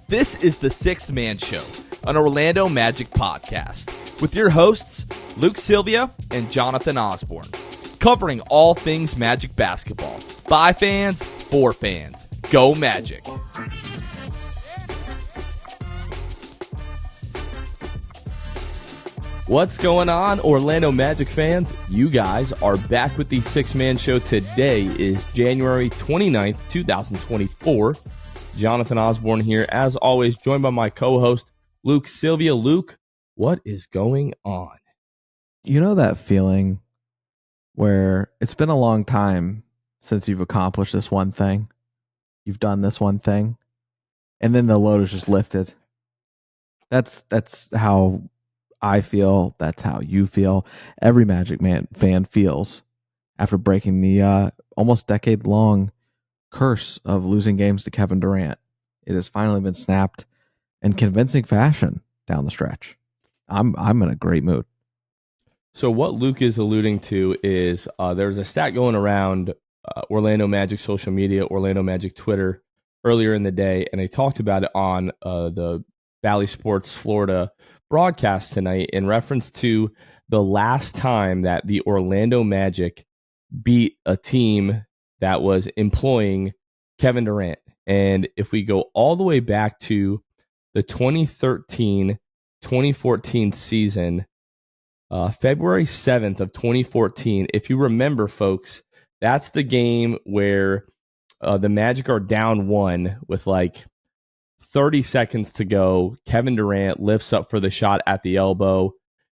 This is the Sixth Man Show, an Orlando Magic podcast, with your hosts, Luke Sylvia and Jonathan Osborne, covering all things Magic basketball. By fans, for fans. Go Magic! What's going on, Orlando Magic fans? You guys are back with the Sixth Man Show. Today is January 29th, 2024. Jonathan Osborne here, as always, joined by my co-host, Luke Sylvia. Luke, what is going on? You know that feeling where it's been a long time since you've accomplished this one thing? You've done this one thing, and then the load is just lifted. That's how I feel. That's how you feel. Every Magic fan feels after breaking the almost decade-long curse of losing games to Kevin Durant. It has finally been snapped in convincing fashion down the stretch. I'm in a great mood. So what Luke is alluding to is there's a stat going around Orlando Magic social media, Orlando Magic Twitter, earlier in the day, and they talked about it on the Valley Sports Florida broadcast tonight in reference to the last time that the Orlando Magic beat a team that was employing Kevin Durant. And if we go all the way back to the 2013-2014 season, February 7th of 2014, if you remember, folks, that's the game where the Magic are down one with like 30 seconds to go. Kevin Durant lifts up for the shot at the elbow.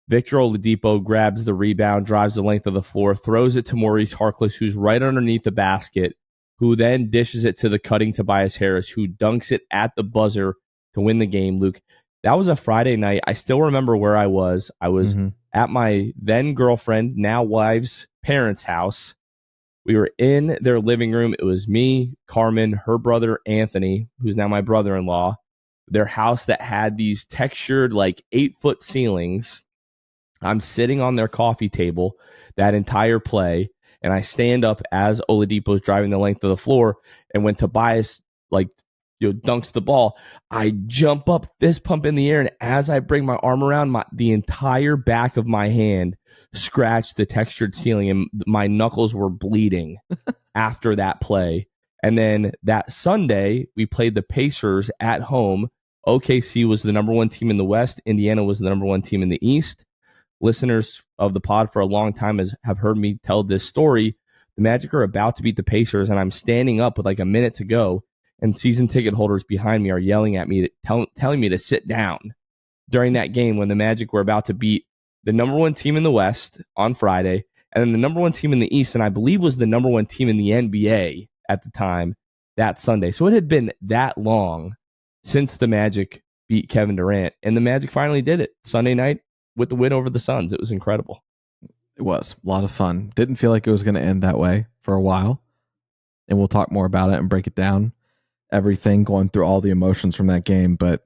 Victor Oladipo grabs the rebound, drives the length of the floor, throws it to Maurice Harkless, who's right underneath the basket, who then dishes it to the cutting Tobias Harris, who dunks it at the buzzer to win the game. Luke, that was a Friday night. I still remember where I was. I was at my then girlfriend, now wife's parents' house. We were in their living room. It was me, Carmen, her brother, Anthony, who's now my brother-in-law. Their house that had these textured, like 8-foot ceilings. I'm sitting on their coffee table that entire play, and I stand up as Oladipo's driving the length of the floor. And when Tobias dunks the ball, I jump up, fist pump in the air, and as I bring my arm around, the entire back of my hand scratched the textured ceiling, and my knuckles were bleeding after that play. And then that Sunday, we played the Pacers at home. OKC was the number one team in the West. Indiana was the number one team in the East. Listeners of the pod for a long time have heard me tell this story. The Magic are about to beat the Pacers, and I'm standing up with like a minute to go, and season ticket holders behind me are yelling at me, telling me to sit down during that game when the Magic were about to beat the number one team in the West on Friday, and then the number one team in the East, and I believe was the number one team in the NBA at the time that Sunday. So it had been that long since the Magic beat Kevin Durant, and the Magic finally did it Sunday night with the win over the Suns. It was incredible. It was a lot of fun. Didn't feel like it was going to end that way for a while, and we'll talk more about it and break it down. Everything, going through all the emotions from that game, but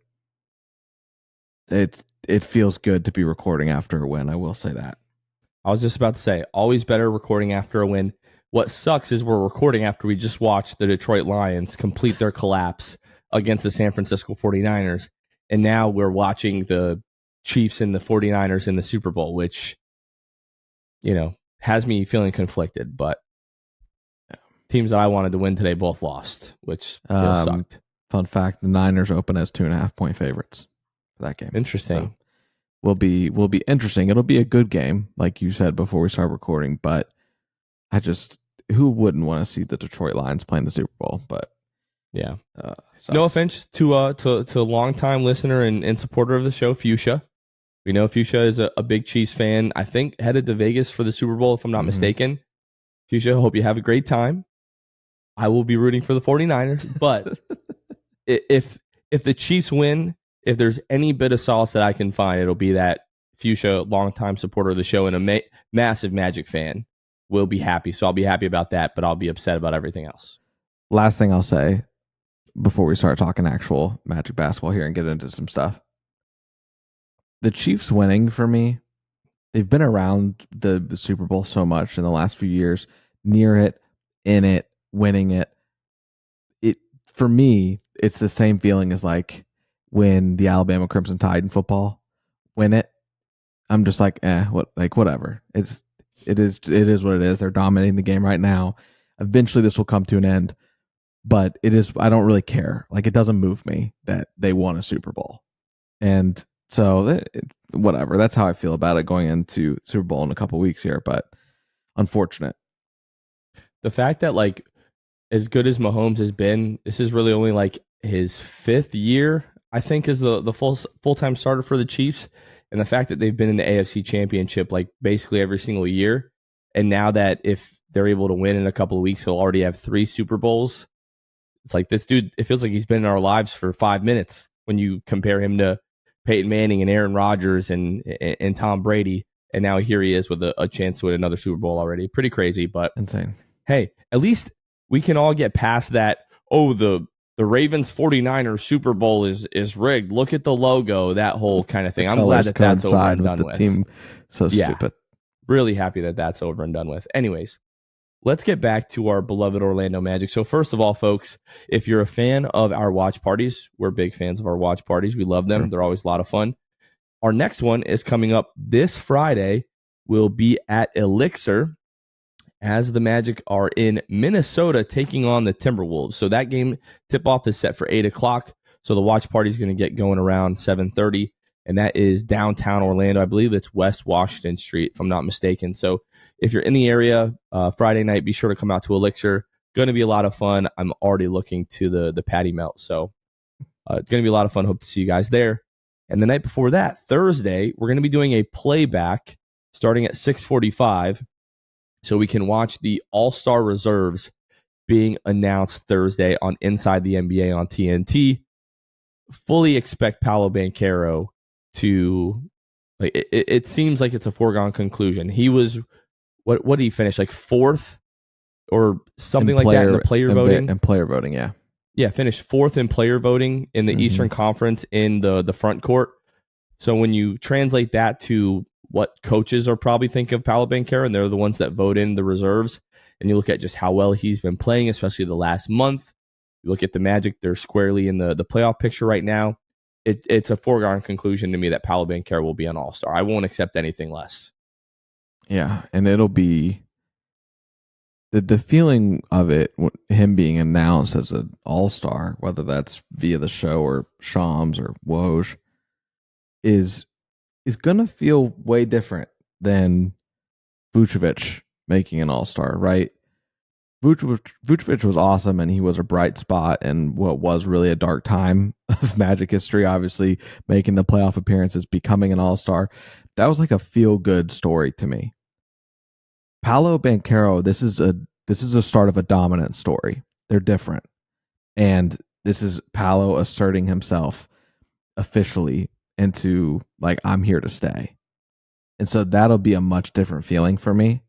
it feels good to be recording after a win. I will say that. I was just about to say, always better recording after a win. What sucks is we're recording after we just watched the Detroit Lions complete their collapse against the San Francisco 49ers, and now we're watching the Chiefs and the 49ers in the Super Bowl, which, has me feeling conflicted, but teams that I wanted to win today both lost, which sucked. Fun fact, the Niners open as 2.5-point favorites for that game. Interesting. So will be interesting. It'll be a good game, like you said before we start recording, but who wouldn't want to see the Detroit Lions playing the Super Bowl? But yeah. No offense to longtime listener and supporter of the show, Fuchsia. We know Fuchsia is a big Chiefs fan. I think headed to Vegas for the Super Bowl, if I'm not mistaken. Fuchsia, hope you have a great time. I will be rooting for the 49ers, but if the Chiefs win, if there's any bit of solace that I can find, it'll be that Fuchsia, longtime supporter of the show and a massive Magic fan, will be happy. So I'll be happy about that, but I'll be upset about everything else. Last thing I'll say before we start talking actual Magic basketball here and get into some stuff. The Chiefs winning, for me, they've been around the Super Bowl so much in the last few years, near it, in it, winning it. For me, it's the same feeling as like when the Alabama Crimson Tide in football win it, I'm just like, whatever. It is what it is. They're dominating the game right now. Eventually this will come to an end, but I don't really care. Like, it doesn't move me that they won a Super Bowl. And so whatever. That's how I feel about it going into Super Bowl in a couple weeks here, but unfortunate. The fact that, like, as good as Mahomes has been, this is really only like his 5th year, I think, is the full-time starter for the Chiefs. And the fact that they've been in the AFC Championship like basically every single year. And now that if they're able to win in a couple of weeks, he'll already have 3 Super Bowls. It's like, this dude, it feels like he's been in our lives for 5 minutes when you compare him to Peyton Manning and Aaron Rodgers and Tom Brady. And now here he is with a chance to win another Super Bowl already. Pretty crazy, but insane. Hey, at least we can all get past that. Oh, the Ravens 49ers Super Bowl is rigged. Look at the logo, that whole kind of thing. I'm glad that that's over and done with. Team, so stupid. Really happy that that's over and done with. Anyways, let's get back to our beloved Orlando Magic. So first of all, folks, if you're a fan of our watch parties, we're big fans of our watch parties. We love them. Sure. They're always a lot of fun. Our next one is coming up this Friday. We'll be at Elixir, as the Magic are in Minnesota taking on the Timberwolves. So that game tip-off is set for 8 o'clock. So the watch party is going to get going around 7:30, and that is downtown Orlando. I believe it's West Washington Street, if I'm not mistaken. So if you're in the area Friday night, be sure to come out to Elixir. Going to be a lot of fun. I'm already looking to the patty melt. So it's going to be a lot of fun. Hope to see you guys there. And the night before that, Thursday, we're going to be doing a playback starting at 6:45. So we can watch the All-Star reserves being announced Thursday on Inside the NBA on TNT. Fully expect Paolo Banchero to, like, it seems like it's a foregone conclusion. He was, what did he finish? Like 4th or something like that in the player voting? And player voting, yeah. Yeah, finished 4th in player voting in the Eastern Conference in the front court. So when you translate that to what coaches are probably thinking of Paolo Banchero, and they're the ones that vote in the reserves, and you look at just how well he's been playing, especially the last month. You look at the Magic, they're squarely in the playoff picture right now. It's a foregone conclusion to me that Paolo Banchero will be an all-star. I won't accept anything less. Yeah, and it'll be the feeling of it, him being announced as an all-star, whether that's via the show or Shams or Woj, is going to feel way different than Vucevic making an all-star, right? Vucevic was awesome, and he was a bright spot in what was really a dark time of Magic history, obviously making the playoff appearances, becoming an all-star. That was like a feel-good story to me. Paolo Banchero, this is a start of a dominant story. They're different. And this is Paolo asserting himself officially into, like, I'm here to stay. And so that'll be a much different feeling for me.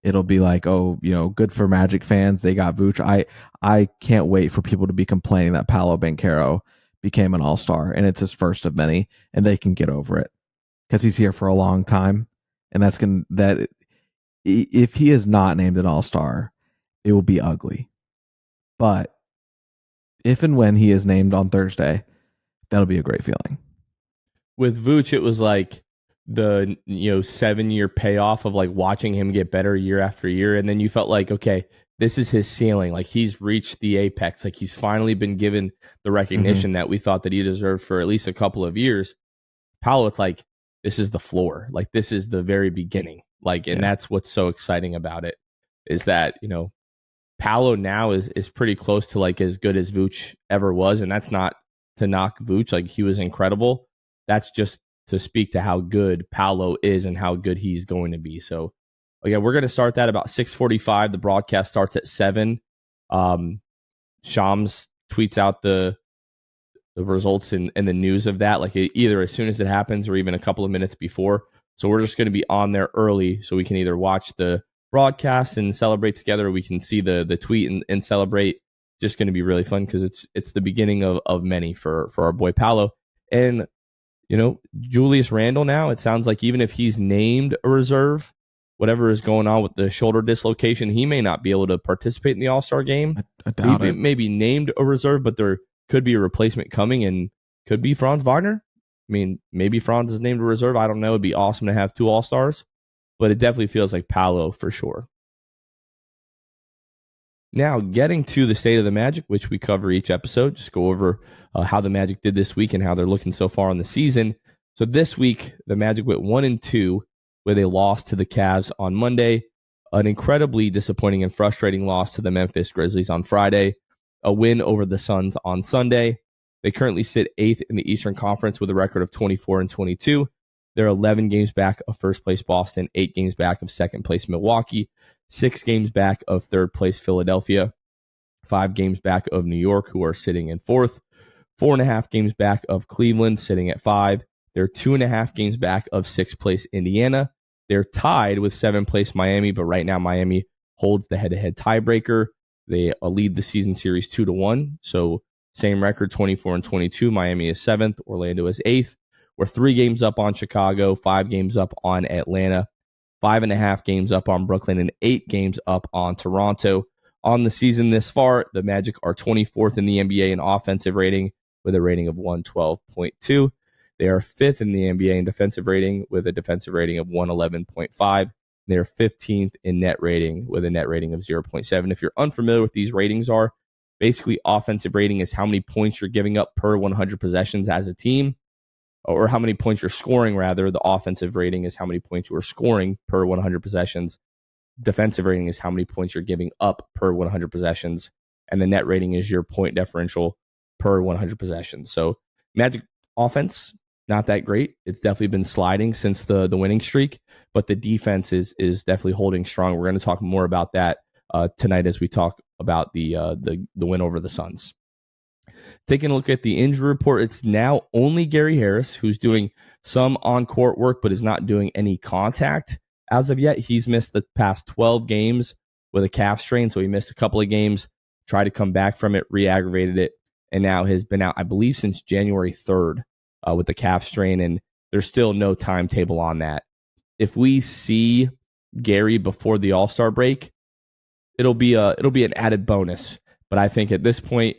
It'll be like, oh, good for Magic fans. They got Vooch. I can't wait for people to be complaining that Paolo Banchero became an all-star and it's his first of many, and they can get over it because he's here for a long time. And if he is not named an all-star, it will be ugly. But if and when he is named on Thursday, that'll be a great feeling. With Vooch, it was like the 7-year payoff of like watching him get better year after year, and then you felt like, okay, this is his ceiling. Like, he's reached the apex. Like, he's finally been given the recognition that we thought that he deserved for at least a couple of years. Paolo, it's like, this is the floor. Like, this is the very beginning. Like, and that's what's so exciting about it, is that, Paolo now is pretty close to like as good as Vooch ever was. And that's not to knock Vooch. Like, he was incredible. That's just to speak to how good Paolo is and how good he's going to be. So, again, we're going to start that about 6:45. The broadcast starts at 7. Shams tweets out the results and the news of that, like either as soon as it happens or even a couple of minutes before. So we're just going to be on there early so we can either watch the broadcast and celebrate together, or we can see the tweet and celebrate. Just going to be really fun because it's the beginning of many for our boy Paolo. And Julius Randle now, it sounds like even if he's named a reserve, whatever is going on with the shoulder dislocation, he may not be able to participate in the All-Star game. I doubt it. Maybe named a reserve, but there could be a replacement coming. And Could be Franz Wagner. I mean, maybe Franz is named a reserve. I don't know. It'd be awesome to have 2 All-Stars, but it definitely feels like Paolo for sure. Now, getting to the state of the Magic, which we cover each episode, just go over how the Magic did this week and how they're looking so far in the season. So this week, the Magic went 1-2 with a loss to the Cavs on Monday, an incredibly disappointing and frustrating loss to the Memphis Grizzlies on Friday, a win over the Suns on Sunday. They currently sit 8th in the Eastern Conference with a record of 24-22. They're 11 games back of first place Boston, 8 games back of second place Milwaukee, 6 games back of third place Philadelphia, 5 games back of New York, who are sitting in 4th, 4.5 games back of Cleveland, sitting at 5. They're 2.5 games back of 6th place Indiana. They're tied with 7th place Miami, but right now Miami holds the head-to-head tiebreaker. They lead the season series 2-1, so same record, 24-22. Miami is 7th. Orlando is 8th. We're 3 games up on Chicago, 5 games up on Atlanta, 5.5 games up on Brooklyn, and 8 games up on Toronto. On the season this far, the Magic are 24th in the NBA in offensive rating with a rating of 112.2. They are 5th in the NBA in defensive rating with a defensive rating of 111.5. They are 15th in net rating with a net rating of 0.7. If you're unfamiliar with these ratings are, basically offensive rating is how many points you're giving up per 100 possessions as a team, or how many points you're scoring, rather. The offensive rating is how many points you are scoring per 100 possessions. Defensive rating is how many points you're giving up per 100 possessions. And the net rating is your point differential per 100 possessions. So Magic offense, not that great. It's definitely been sliding since the winning streak, but the defense is definitely holding strong. We're going to talk more about that tonight as we talk about the win over the Suns. Taking a look at the injury report, it's now only Gary Harris who's doing some on-court work but is not doing any contact as of yet. He's missed the past 12 games with a calf strain, so he missed a couple of games, tried to come back from it, re-aggravated it, and now has been out, I believe, since January 3rd with the calf strain, and there's still no timetable on that. If we see Gary before the All-Star break, it'll be an added bonus. But I think at this point,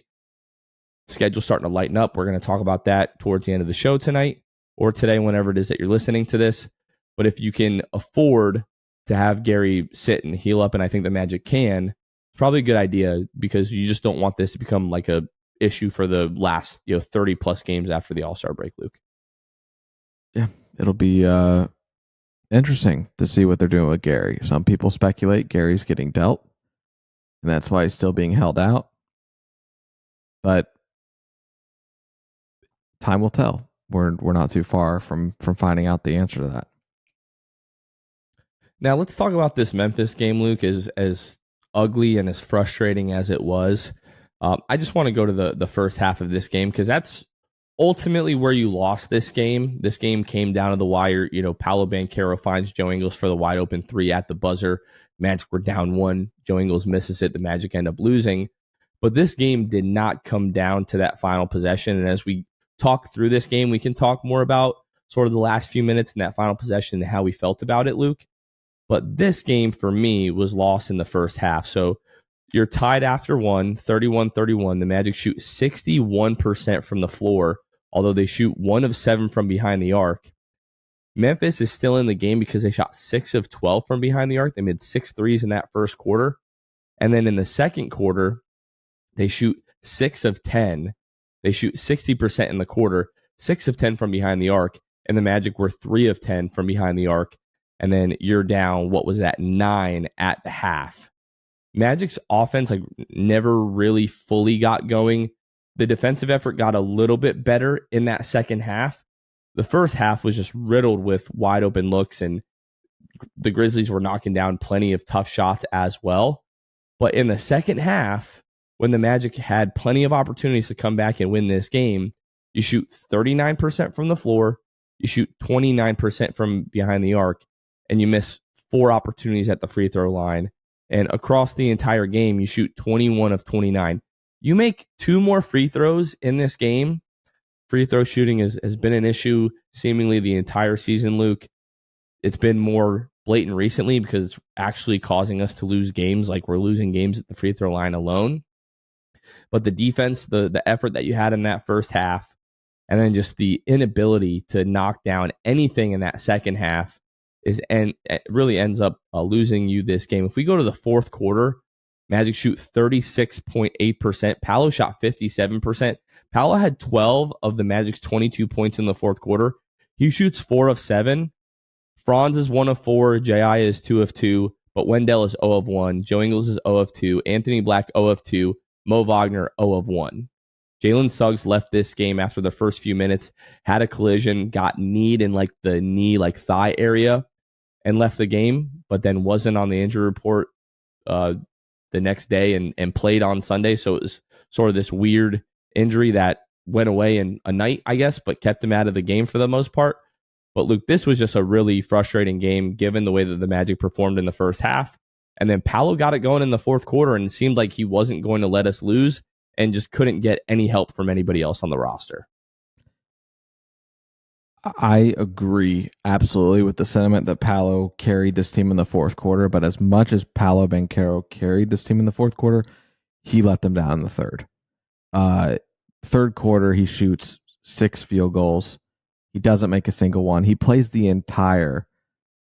schedule's starting to lighten up. We're going to talk about that towards the end of the show tonight or today, whenever it is that you're listening to this. But if you can afford to have Gary sit and heal up, and I think the Magic can, it's probably a good idea because you just don't want this to become like a issue for the last 30 plus games after the All-Star break, Luke. Yeah, it'll be interesting to see what they're doing with Gary. Some people speculate Gary's getting dealt, and that's why he's still being held out. But time will tell. We're not too far from finding out the answer to that. Now let's talk about this Memphis game, Luke. As ugly and as frustrating as it was, I just want to go to the first half of this game because that's ultimately where you lost this game. This game came down to the wire. Paolo Banchero finds Joe Ingles for the wide open 3 at the buzzer. Magic were down 1. Joe Ingles misses it. The Magic end up losing. But this game did not come down to that final possession. And as we talk through this game, we can talk more about sort of the last few minutes in that final possession and how we felt about it, Luke. But this game for me was lost in the first half. So you're tied after 1, 31-31. The Magic shoot 61% from the floor, although they shoot 1 of 7 from behind the arc. Memphis is still in the game because they shot 6 of 12 from behind the arc. They made 6 threes in that first quarter. And then in the second quarter, they shoot 6 of 10. They shoot 60% in the quarter, 6 of 10 from behind the arc. And the Magic were 3 of 10 from behind the arc. And then you're down, 9 at the half. Magic's offense never really fully got going. The defensive effort got a little bit better in that second half. The first half was just riddled with wide open looks, and the Grizzlies were knocking down plenty of tough shots as well. But in the second half, when the Magic had plenty of opportunities to come back and win this game, you shoot 39% from the floor, you shoot 29% from behind the arc, and you miss 4 opportunities at the free throw line. And across the entire game, you shoot 21 of 29. You make 2 more free throws in this game. Free throw shooting has been an issue seemingly the entire season, Luke. It's been more blatant recently because it's actually causing us to lose games, like we're losing games at the free throw line alone. But the defense, the effort that you had in that first half, And then just the inability to knock down anything in that second half really ends up losing you this game. If we go to the fourth quarter, Magic shoot 36.8%. Paolo shot 57%. Paolo had 12 of the Magic's 22 points in the fourth quarter. He shoots 4 of 7. Franz is 1 of 4. J.I. is 2 of 2. But Wendell is 0 of 1. Joe Ingles is 0 of 2. Anthony Black 0 of 2. Mo Wagner 0 of 1. Jalen Suggs left this game after the first few minutes, had a collision, got kneed in like the knee, like thigh area, and left the game, but then wasn't on the injury report the next day and played on Sunday. So it was sort of this weird injury that went away in a night, I guess, but kept him out of the game for the most part. But Luke, this was just a really frustrating game given the way that the Magic performed in the first half. And then Paolo got it going in the fourth quarter, and it seemed like he wasn't going to let us lose and just couldn't get any help from anybody else on the roster. I agree absolutely with the sentiment that Paolo carried this team in the fourth quarter, but as much as Paolo Banchero carried this team in the fourth quarter, he let them down in the third. Third quarter, he shoots 6 field goals. He doesn't make a single one. He plays the entire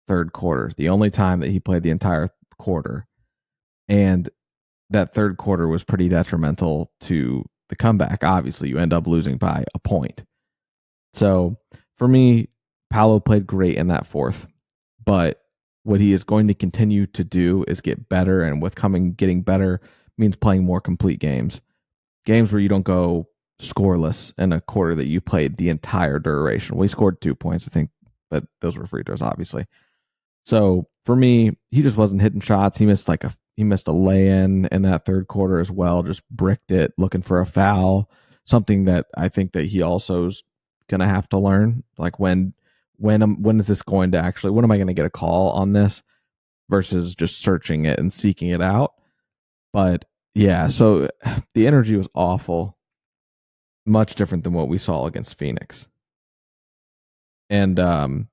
third quarter, the only time that he played the entire quarter. And that third quarter was pretty detrimental to the comeback. Obviously, you end up losing by a point. So for me, Paolo played great in that fourth, but what he is going to continue to do is get better, and with getting better means playing more complete games where you don't go scoreless in a quarter that you played the entire duration. We scored 2 points, I think, but those were free throws, obviously. So for me, he just wasn't hitting shots. He missed a lay-in that third quarter as well. Just bricked it, looking for a foul. Something that I think that he also is going to have to learn. Like when is this going to actually? When am I going to get a call on this? Versus just searching it and seeking it out. But yeah, so the energy was awful. Much different than what we saw against Phoenix. And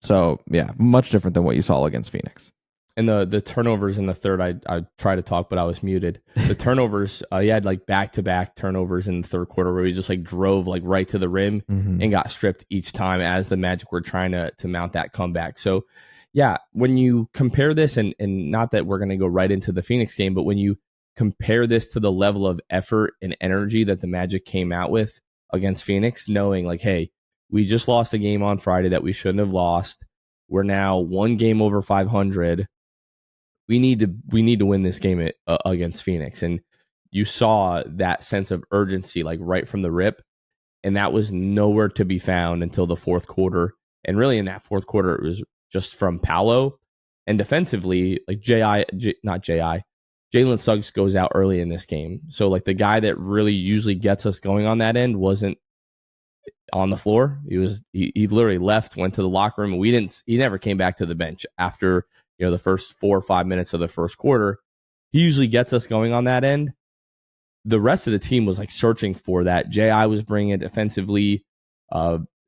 so yeah, much different than what you saw against Phoenix. And the turnovers in the third, I tried to talk, but I was muted. The turnovers, he had like back-to-back turnovers in the third quarter where he just like drove like right to the rim and got stripped each time as the Magic were trying to mount that comeback. So yeah, when you compare this, and not that we're going to go right into the Phoenix game, but when you compare this to the level of effort and energy that the Magic came out with against Phoenix, knowing like, hey, we just lost a game on Friday that we shouldn't have lost. We're now 1 game over 500. We need to win this game against Phoenix. And you saw that sense of urgency like right from the rip, and that was nowhere to be found until the fourth quarter. And really in that fourth quarter, it was just from Paolo. And defensively, like Jalen Suggs goes out early in this game. So like the guy that really usually gets us going on that end wasn't on the floor. He literally left, went to the locker room, and he never came back to the bench after the first 4 or 5 minutes of the first quarter. He usually gets us going on that end. The rest of the team was like searching for that. J.I. was bringing it defensively,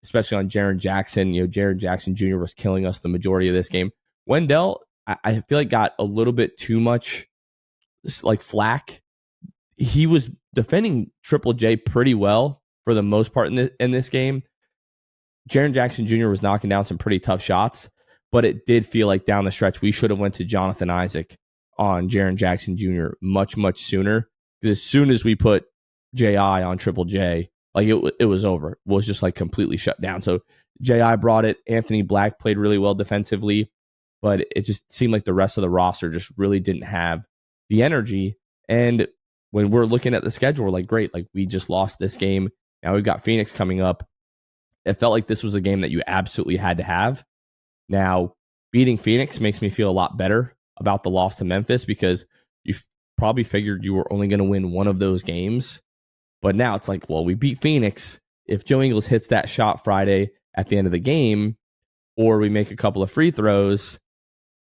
especially on Jaren Jackson. Jaren Jackson Jr. was killing us the majority of this game. Wendell, I feel like got a little bit too much like flack. He was defending Triple J pretty well for the most part in this game. Jaren Jackson Jr. was knocking down some pretty tough shots, but it did feel like down the stretch we should have went to Jonathan Isaac on Jaren Jackson Jr. much, much sooner. Because as soon as we put J.I. on Triple J, like it was over. It was just like completely shut down. So J.I. brought it. Anthony Black played really well defensively, but it just seemed like the rest of the roster just really didn't have the energy. And when we're looking at the schedule, we're like, great, like we just lost this game. Now we've got Phoenix coming up. It felt like this was a game that you absolutely had to have. Now, beating Phoenix makes me feel a lot better about the loss to Memphis, because you probably figured you were only going to win one of those games. But now it's like, well, we beat Phoenix. If Joe Ingles hits that shot Friday at the end of the game, or we make a couple of free throws,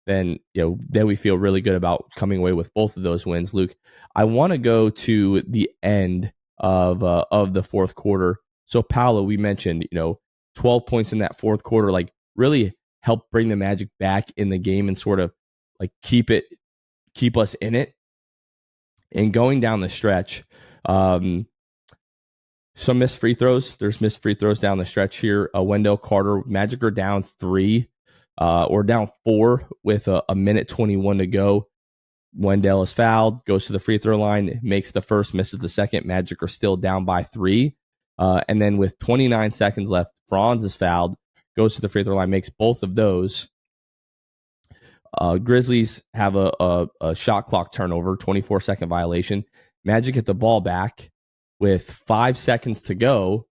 then we feel really good about coming away with both of those wins. Luke, I want to go to the end of the fourth quarter. So Paolo, we mentioned, 12 points in that fourth quarter, like really helped bring the Magic back in the game and sort of like keep us in it. And going down the stretch, some missed free throws. There's missed free throws down the stretch here. Wendell Carter, Magic are down 3 or down 4 with a minute 21 to go. Wendell is fouled, goes to the free throw line, makes the first, misses the second. Magic are still down by 3. And then with 29 seconds left, Franz is fouled, goes to the free throw line, makes both of those. Grizzlies have a shot clock turnover, 24-second violation. Magic get the ball back with 5 seconds to go,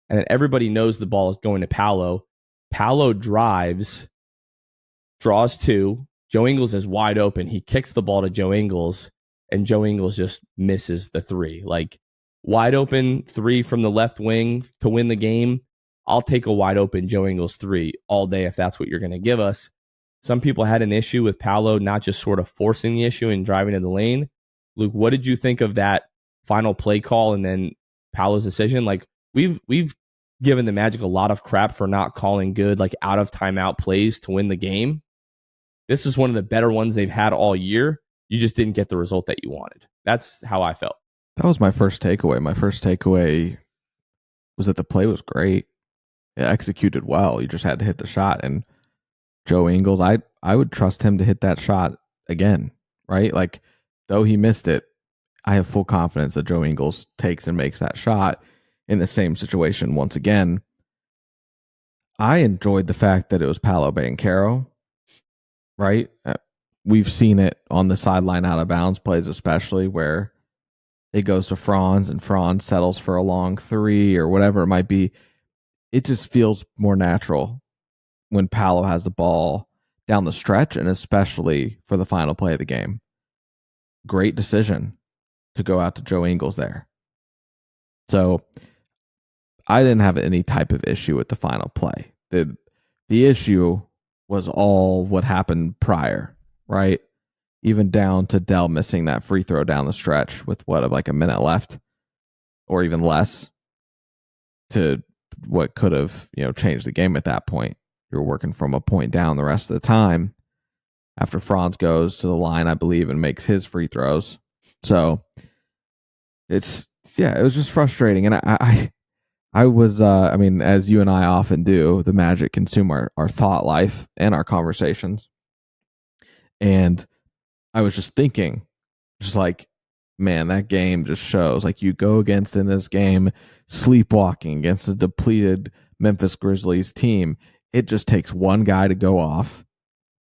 and then everybody knows the ball is going to Paolo. Paolo drives, draws 2. Joe Ingles is wide open. He kicks the ball to Joe Ingles, and Joe Ingles just misses the 3. Like, wide open 3 from the left wing to win the game. I'll take a wide open Joe Ingles 3 all day if that's what you're going to give us. Some people had an issue with Paolo not just sort of forcing the issue and driving in the lane. Luke, what did you think of that final play call and then Paolo's decision? Like, we've given the Magic a lot of crap for not calling good, like, out of timeout plays to win the game. This is one of the better ones they've had all year. You just didn't get the result that you wanted. That's how I felt. That was my first takeaway. My first takeaway was that the play was great. It executed well. You just had to hit the shot. And Joe Ingles, I would trust him to hit that shot again, right? Like, though he missed it, I have full confidence that Joe Ingles takes and makes that shot in the same situation once again. I enjoyed the fact that it was Paolo Banchero, right? We've seen it on the sideline out of bounds plays, especially where it goes to Franz and Franz settles for a long 3 or whatever it might be. It just feels more natural when Paolo has the ball down the stretch, and especially for the final play of the game. Great decision to go out to Joe Ingles there. So I didn't have any type of issue with the final play. The issue was all what happened prior, right? Even down to Dell missing that free throw down the stretch with like a minute left or even less, to what could have, changed the game at that point. You're working from a point down the rest of the time after Franz goes to the line, I believe, and makes his free throws. So it was just frustrating. And I was, as you and I often do, the Magic consume our thought life and our conversations. And I was just thinking, just like, man, that game just shows, like, you go against in this game sleepwalking against a depleted Memphis Grizzlies team. It just takes one guy to go off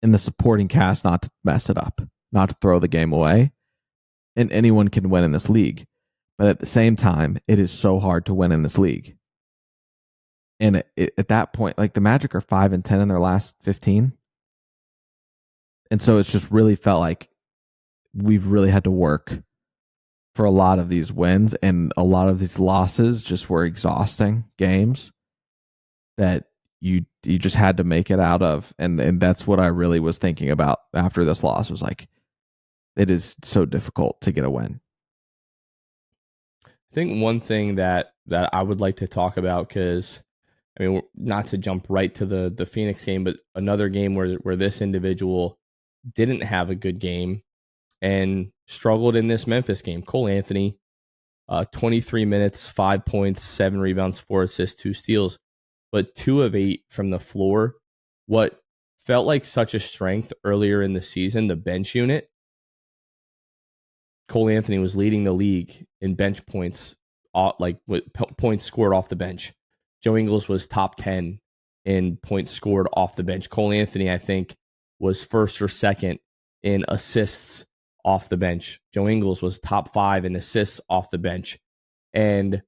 and the supporting cast not to mess it up, not to throw the game away. And anyone can win in this league. But at the same time, it is so hard to win in this league. And at that point, like, the Magic are 5-10 in their last 15. And so it's just really felt like we've really had to work for a lot of these wins, and a lot of these losses just were exhausting games that you just had to make it out of. And that's what I really was thinking about after this loss, was like, it is so difficult to get a win. I think one thing that I would like to talk about, because, not to jump right to the Phoenix game, but another game where this individual didn't have a good game and struggled in this Memphis game. Cole Anthony, 23 minutes, 5 points, 7 rebounds, 4 assists, 2 steals, but 2 of 8 from the floor. What felt like such a strength earlier in the season, the bench unit. Cole Anthony was leading the league in bench points, like with points scored off the bench. Joe Ingles was top 10 in points scored off the bench. Cole Anthony, I think, was first or second in assists off the bench. Joe Ingles was top 5 in assists off the bench. And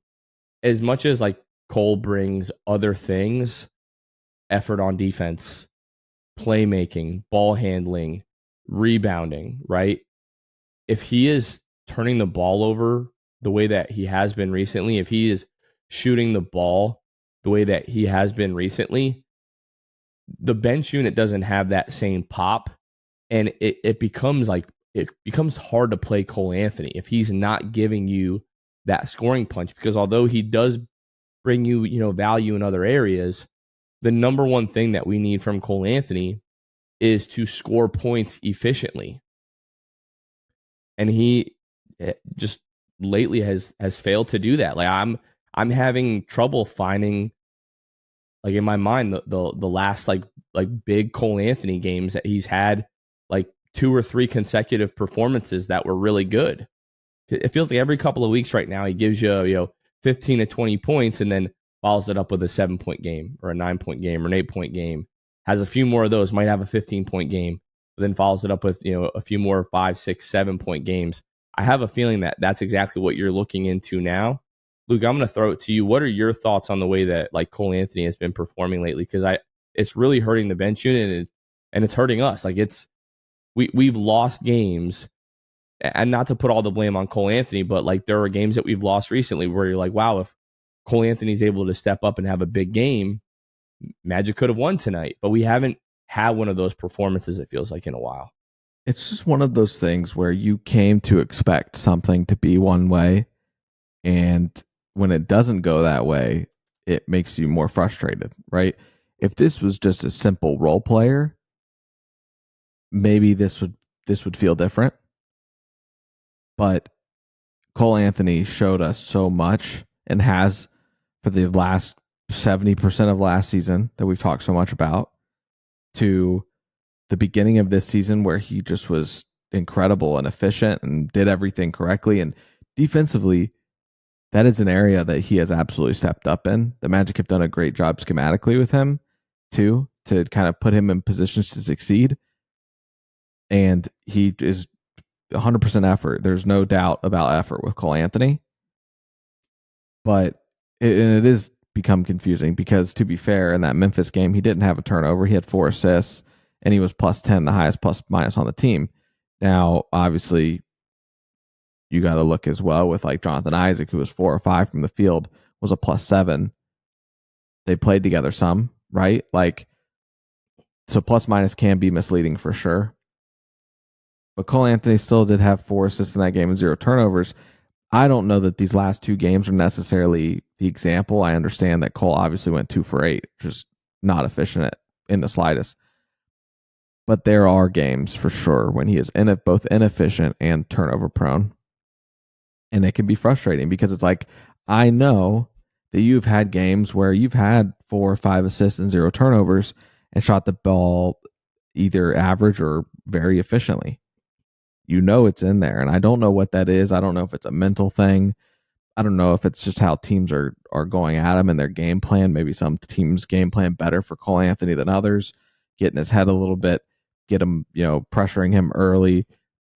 as much as, like, Cole brings other things, effort on defense, playmaking, ball handling, rebounding, right? If he is turning the ball over the way that he has been recently, if he is shooting the ball the way that he has been recently, the bench unit doesn't have that same pop, and it becomes hard to play Cole Anthony if he's not giving you that scoring punch. Because although he does bring you, value in other areas, the number one thing that we need from Cole Anthony is to score points efficiently. And he just lately has failed to do that. Like, I'm having trouble finding, like in my mind, the last like big Cole Anthony games that he's had, like 2 or 3 consecutive performances that were really good. It feels like every couple of weeks right now he gives you 15 to 20 points and then follows it up with a 7-point game or a 9-point game or an 8-point game. Has a few more of those, might have a 15-point game, but then follows it up with a few more 5, 6, 7-point games. I have a feeling that that's exactly what you're looking into now. Luke, I'm going to throw it to you. What are your thoughts on the way that like Cole Anthony has been performing lately? Because it's really hurting the bench unit and it's hurting us. Like we've lost games, and not to put all the blame on Cole Anthony, but like there are games that we've lost recently where you're like, wow, if Cole Anthony's able to step up and have a big game, Magic could have won tonight. But we haven't had one of those performances, it feels like, in a while. It's just one of those things where you came to expect something to be one way, and when it doesn't go that way, it makes you more frustrated, right? If this was just a simple role player, maybe this would feel different. But Cole Anthony showed us so much and has for the last 70% of last season that we've talked so much about to the beginning of this season where he just was incredible and efficient and did everything correctly. And defensively, that is an area that he has absolutely stepped up in. The Magic have done a great job schematically with him too, to kind of put him in positions to succeed. And he is 100% effort. There's no doubt about effort with Cole Anthony. But it is become confusing because, to be fair, in that Memphis game, he didn't have a turnover. He had 4 assists, and he was plus 10, the highest plus minus on the team. Now, obviously, you got to look as well with like Jonathan Isaac, who was 4 or 5 from the field, was a plus 7. They played together some, right? Like, so plus minus can be misleading for sure. But Cole Anthony still did have 4 assists in that game and 0 turnovers. I don't know that these last 2 games are necessarily the example. I understand that Cole obviously went 2 for 8, which is not efficient in the slightest. But there are games for sure when he is both inefficient and turnover prone. And it can be frustrating because it's like, I know that you've had games where you've had 4 or 5 assists and 0 turnovers and shot the ball either average or very efficiently. You know it's in there, and I don't know what that is. I don't know if it's a mental thing. I don't know if it's just how teams are going at him and their game plan. Maybe some teams game plan better for Cole Anthony than others, getting his head a little bit, get him, pressuring him early,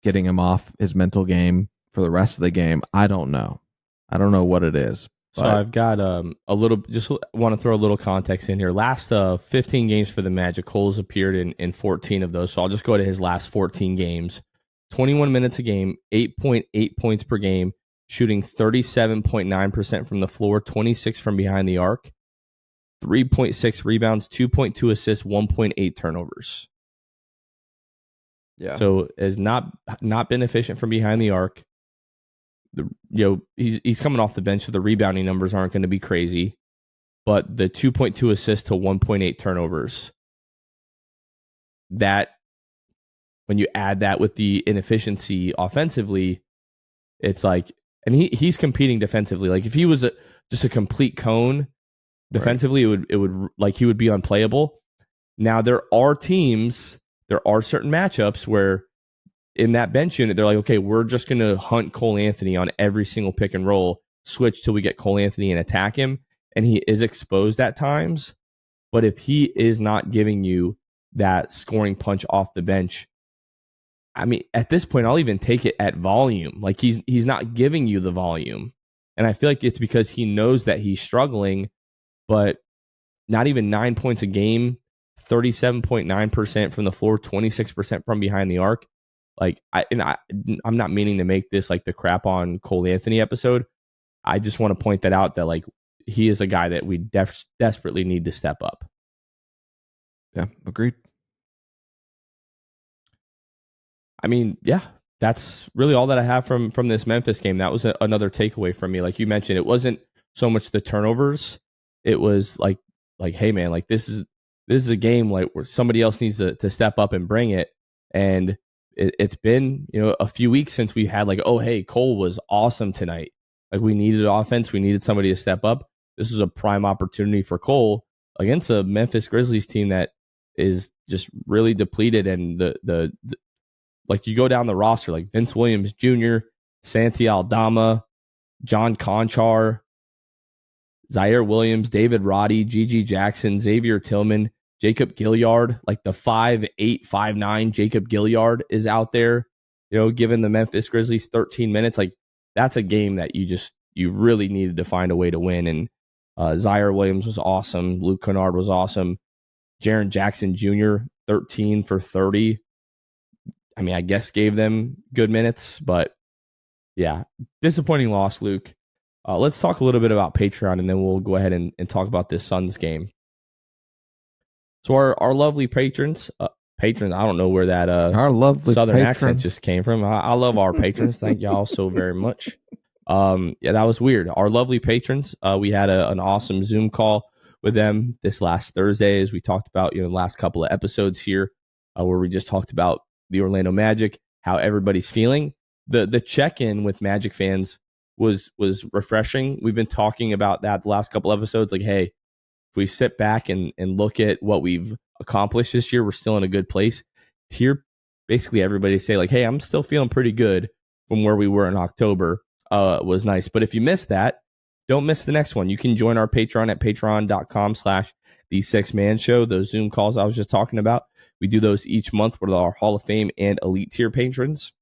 getting him off his mental game for the rest of the game. I don't know. I don't know what it is. So I've got a little, just want to throw a little context in here. Last 15 games for the Magic, Cole's appeared in 14 of those. So I'll just go to his last 14 games. 21 minutes a game, 8.8 points per game, shooting 37.9% from the floor, 26 from behind the arc, 3.6 rebounds, 2.2 assists, 1.8 turnovers. Yeah. So has not been efficient from behind the arc. He's coming off the bench, so the rebounding numbers aren't going to be crazy. But the 2.2 assists to 1.8 turnovers, that when you add that with the inefficiency offensively, it's like, and he's competing defensively. Like if he was just a complete cone defensively, right, it would like he would be unplayable. Now there are certain matchups where in that bench unit, they're like, okay, we're just going to hunt Cole Anthony on every single pick and roll, switch till we get Cole Anthony and attack him. And he is exposed at times. But if he is not giving you that scoring punch off the bench, I mean, at this point, I'll even take it at volume. Like he's not giving you the volume. And I feel like it's because he knows that he's struggling, but not even 9 points a game, 37.9% from the floor, 26% from behind the arc. Like I'm not meaning to make this like the crap on Cole Anthony episode. I just want to point that out, that like he is a guy that we desperately need to step up. Yeah, agreed. I mean, yeah, that's really all that I have from this Memphis game. That was another takeaway from me. Like you mentioned, it wasn't so much the turnovers. It was like, hey man, like this is a game like where somebody else needs to step up and bring it. And it's been, a few weeks since we had like, oh, hey, Cole was awesome tonight. Like, we needed offense. We needed somebody to step up. This is a prime opportunity for Cole against a Memphis Grizzlies team that is just really depleted. And the like, you go down the roster, like Vince Williams Jr., Santi Aldama, John Conchar, Zaire Williams, David Roddy, Gigi Jackson, Xavier Tillman, Jacob Gilliard, like the 5'8", 5'9" Jacob Gilliard is out there, giving the Memphis Grizzlies 13 minutes. Like, that's a game that you really needed to find a way to win. And Zaire Williams was awesome. Luke Kennard was awesome. Jaren Jackson Jr., 13 for 30. I mean, I guess gave them good minutes, but yeah, disappointing loss, Luke. Let's talk a little bit about Patreon, and then we'll go ahead and talk about this Suns game. So our lovely patrons, I don't know where that our lovely Southern patrons. accent just came from. I love our patrons. Thank y'all so very much. Yeah, that was weird. Our lovely patrons, we had an awesome Zoom call with them this last Thursday, as we talked about, the last couple of episodes here, where we just talked about the Orlando Magic, how everybody's feeling. The check-in with Magic fans was refreshing. We've been talking about that the last couple episodes. Like, hey, if we sit back and look at what we've accomplished this year, we're still in a good place. To hear basically everybody say, like, hey, I'm still feeling pretty good from where we were in October, was nice. But if you missed that, don't miss the next one. You can join our Patreon at patreon.com/the6man show. Those Zoom calls I was just talking about, we do those each month with our Hall of Fame and Elite Tier patrons.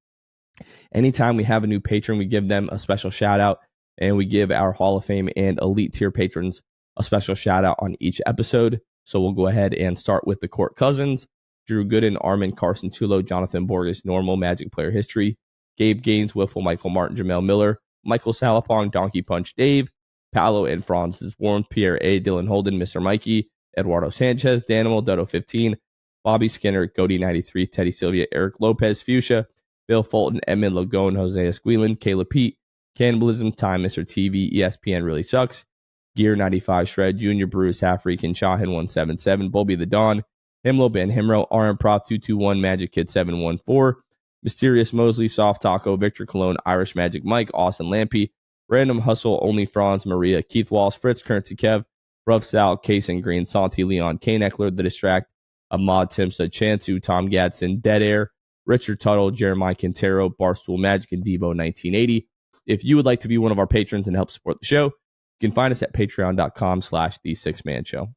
Anytime we have a new patron, we give them a special shout out, and we give our Hall of Fame and Elite Tier patrons a special shout out on each episode. So we'll go ahead and start with the Court Cousins: Drew Gooden, Armin, Carson Tulo, Jonathan Borges, Normal, Magic Player History, Gabe Gaines, Wiffle, Michael Martin, Jamel Miller, Michael Salapong, Donkey Punch Dave, Paolo and Francis Warren, Pierre A, Dylan Holden, Mr. Mikey, Eduardo Sanchez, Danimal, Dodo 15, Bobby Skinner, Cody 93, Teddy Sylvia, Eric Lopez, Fuchsia, Bill Fulton, Edmund Lagone, Jose Esquilin, Caleb Pete, Cannibalism, Time, Mr. TV, ESPN Really Sucks, Gear 95, Shred, Junior Bruce, Half Freakin, Shahin 177, Bobby the Dawn, Himlo, Ben Himro, RM Prop 221, Magic Kid 714, Mysterious Mosley, Soft Taco, Victor Cologne, Irish Magic Mike, Austin Lampy, Random Hustle, Only Franz, Maria, Keith Walsh, Fritz, Currency Kev, Rough Sal, Case and Green, Santi Leon, Kane Eckler, The Distract, Ahmad Timsa, Chantu, Tom Gadsden, Dead Air, Richard Tuttle, Jeremiah Quintero, Barstool Magic, and Devo 1980. If you would like to be one of our patrons and help support the show, you can find us at patreon.com/the6man-show.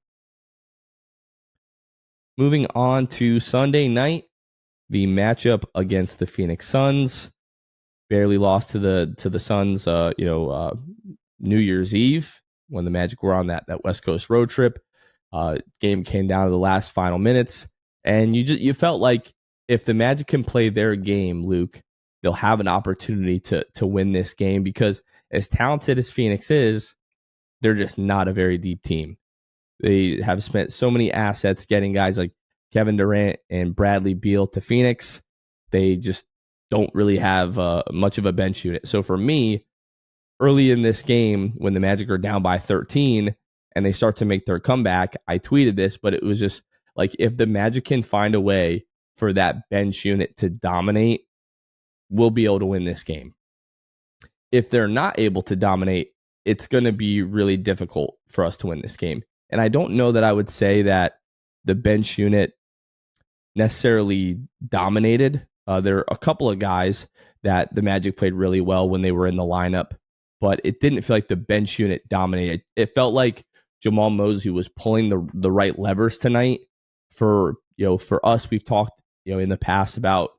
Moving on to Sunday night, the matchup against the Phoenix Suns. Barely lost to the Suns, New Year's Eve when the Magic were on that West Coast road trip. Game came down to the last final minutes, and you felt like if the Magic can play their game, Luke, they'll have an opportunity to win this game, because as talented as Phoenix is, they're just not a very deep team. They have spent so many assets getting guys like Kevin Durant and Bradley Beal to Phoenix. They just don't really have much of a bench unit. So for me, early in this game, when the Magic are down by 13 and they start to make their comeback, I tweeted this, but it was just like, if the Magic can find a way for that bench unit to dominate, we'll be able to win this game. If they're not able to dominate, it's going to be really difficult for us to win this game. And I don't know that I would say that the bench unit necessarily dominated. There are a couple of guys that the Magic played really well when they were in the lineup, but it didn't feel like the bench unit dominated. It felt like Jamal Mosley was pulling the right levers tonight. For us, we've talked in the past about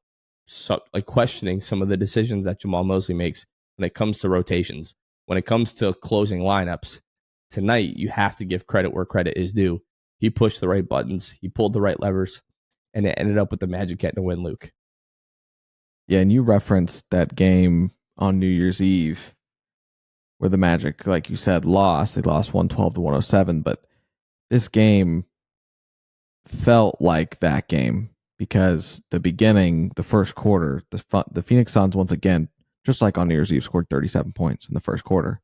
questioning some of the decisions that Jamal Mosley makes when it comes to rotations, when it comes to closing lineups. Tonight, you have to give credit where credit is due. He pushed the right buttons, he pulled the right levers, and it ended up with the Magic getting a win, Luke. Yeah, and you referenced that game on New Year's Eve where the Magic, like you said, lost. They lost 112-107, but this game felt like that game, because the beginning, the first quarter, the Phoenix Suns, once again, just like on New Year's Eve, scored 37 points in the first quarter.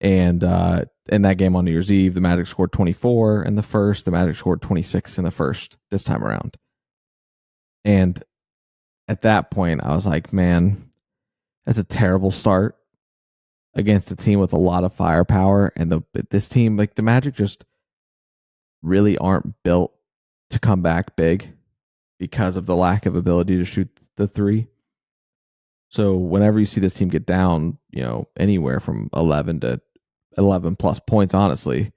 And in that game on New Year's Eve, the Magic scored 24 in the first. The Magic scored 26 in the first this time around. And at that point, I was like, man, that's a terrible start. against a team with a lot of firepower, and this team, like the Magic, just really aren't built to come back big because of the lack of ability to shoot the three. So whenever you see this team get down, anywhere from 11 to 11 plus points, honestly,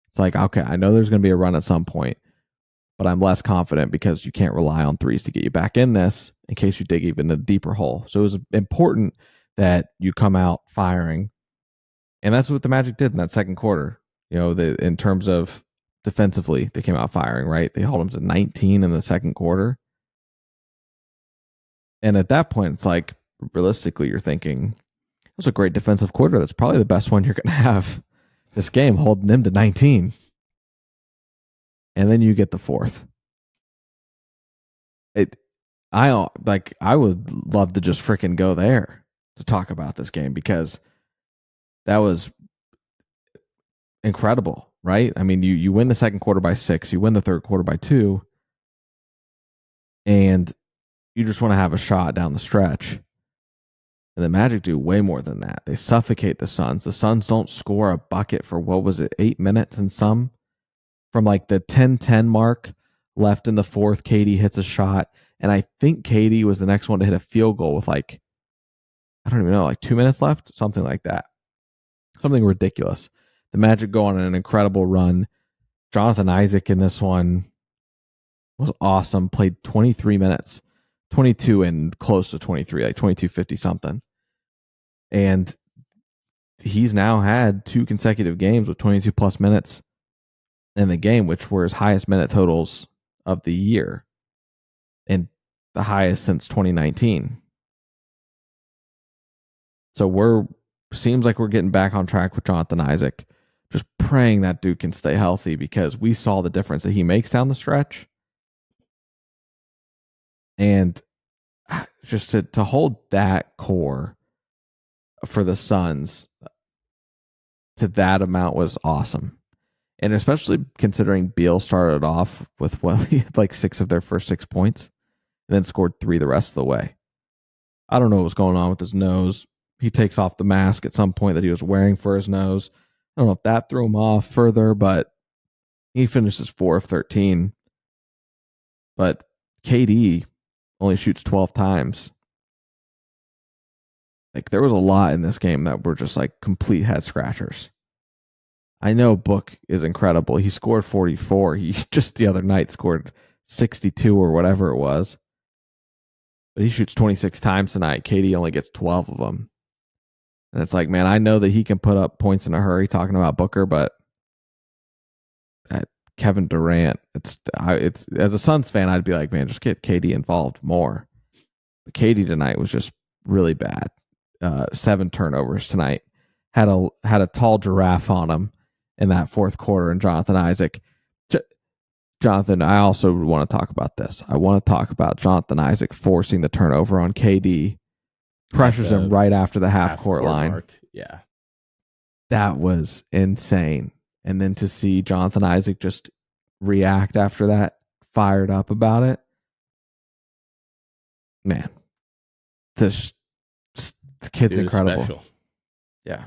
it's like, okay, I know there's going to be a run at some point, but I'm less confident because you can't rely on threes to get you back in this in case you dig even a deeper hole. So it was important that you come out firing. And that's what the Magic did in that second quarter. In terms of defensively, they came out firing, right? They held them to 19 in the second quarter. And at that point, it's like, realistically, you're thinking, it was a great defensive quarter. That's probably the best one you're going to have this game, holding them to 19. And then you get the fourth. I would love to just freaking go there to talk about this game because that was incredible, right? I mean, you win the second quarter by 6, you win the third quarter by 2, and you just want to have a shot down the stretch. And the Magic do way more than that. They suffocate the Suns. The Suns don't score a bucket for, 8 minutes and some? From like the 10-10 mark left in the fourth, KD hits a shot. And I think KD was the next one to hit a field goal with I don't even know, 2 minutes left? Something like that. Something ridiculous. The Magic go on an incredible run. Jonathan Isaac in this one was awesome. Played 23 minutes. 22 and close to 23, 22:50 something. And he's now had 2 consecutive games with 22 plus minutes in the game, which were his highest minute totals of the year and the highest since 2019. So seems like we're getting back on track with Jonathan Isaac. Just praying that dude can stay healthy because we saw the difference that he makes down the stretch. And just to hold that core for the Suns to that amount was awesome. And especially considering Beal started off with he had 6 of their first 6 points and then scored 3 the rest of the way. I don't know what was going on with his nose. He takes off the mask at some point that he was wearing for his nose. I don't know if that threw him off further, but he finishes 4 of 13. But KD only shoots 12 times. There was a lot in this game that were just complete head scratchers. I know Book is incredible. He scored 44. He just the other night scored 62 or whatever it was. But he shoots 26 times tonight. KD only gets 12 of them. And it's man, I know that he can put up points in a hurry talking about Booker, but Kevin Durant, it's as a Suns fan, I'd be man, just get KD involved more. But KD tonight was just really bad. 7 turnovers tonight. Had a tall giraffe on him in that fourth quarter, and Jonathan Isaac. Jonathan, I also want to talk about this. I want to talk about Jonathan Isaac forcing the turnover on KD. Pressures him right after the half-court line. Mark. Yeah. That was insane. And then to see Jonathan Isaac just react after that, fired up about it. Man, the kid's incredible. Special. Yeah.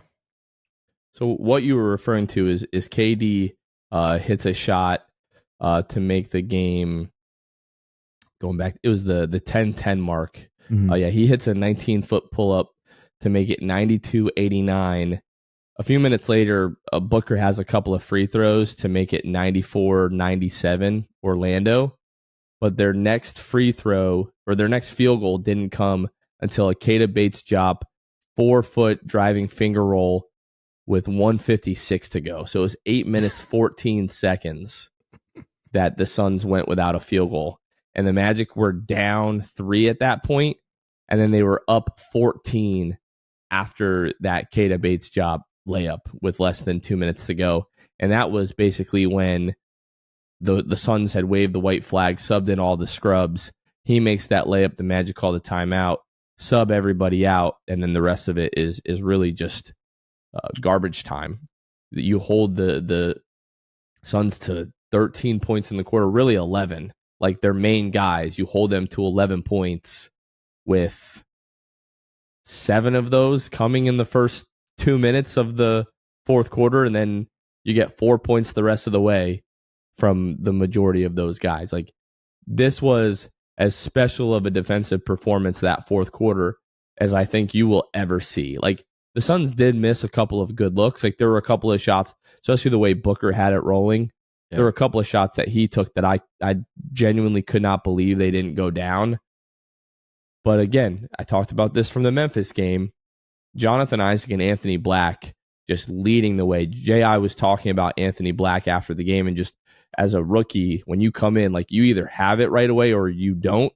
So what you were referring to is KD hits a shot to make the game going back. It was the 10-10 mark. Mm-hmm. Yeah, he hits a 19-foot pull-up to make it 92-89. A few minutes later, Booker has a couple of free throws to make it 94-97 Orlando. But their next free throw or their next field goal didn't come until a Keita Bates-Diop 4-foot driving finger roll with 1:56 to go. So it was 8 minutes, 14 seconds that the Suns went without a field goal. And the Magic were down 3 at that point, and then they were up 14 after that Keita Bates-Diop layup with less than 2 minutes to go. And that was basically when the Suns had waved the white flag, subbed in all the scrubs. He makes that layup, the Magic called a timeout, sub everybody out, and then the rest of it is really just garbage time. You hold the Suns to 13 points in the quarter, really 11. Their main guys, you hold them to 11 points with 7 of those coming in the first 2 minutes of the fourth quarter, and then you get 4 points the rest of the way from the majority of those guys. Like, this was as special of a defensive performance that fourth quarter as I think you will ever see. Like, the Suns did miss a couple of good looks. Like, there were a couple of shots, especially the way Booker had it rolling. Yeah. There were a couple of shots that he took that I genuinely could not believe they didn't go down. But again, I talked about this from the Memphis game. Jonathan Isaac and Anthony Black just leading the way. J.I. was talking about Anthony Black after the game, and just as a rookie, when you come in, like, you either have it right away or you don't.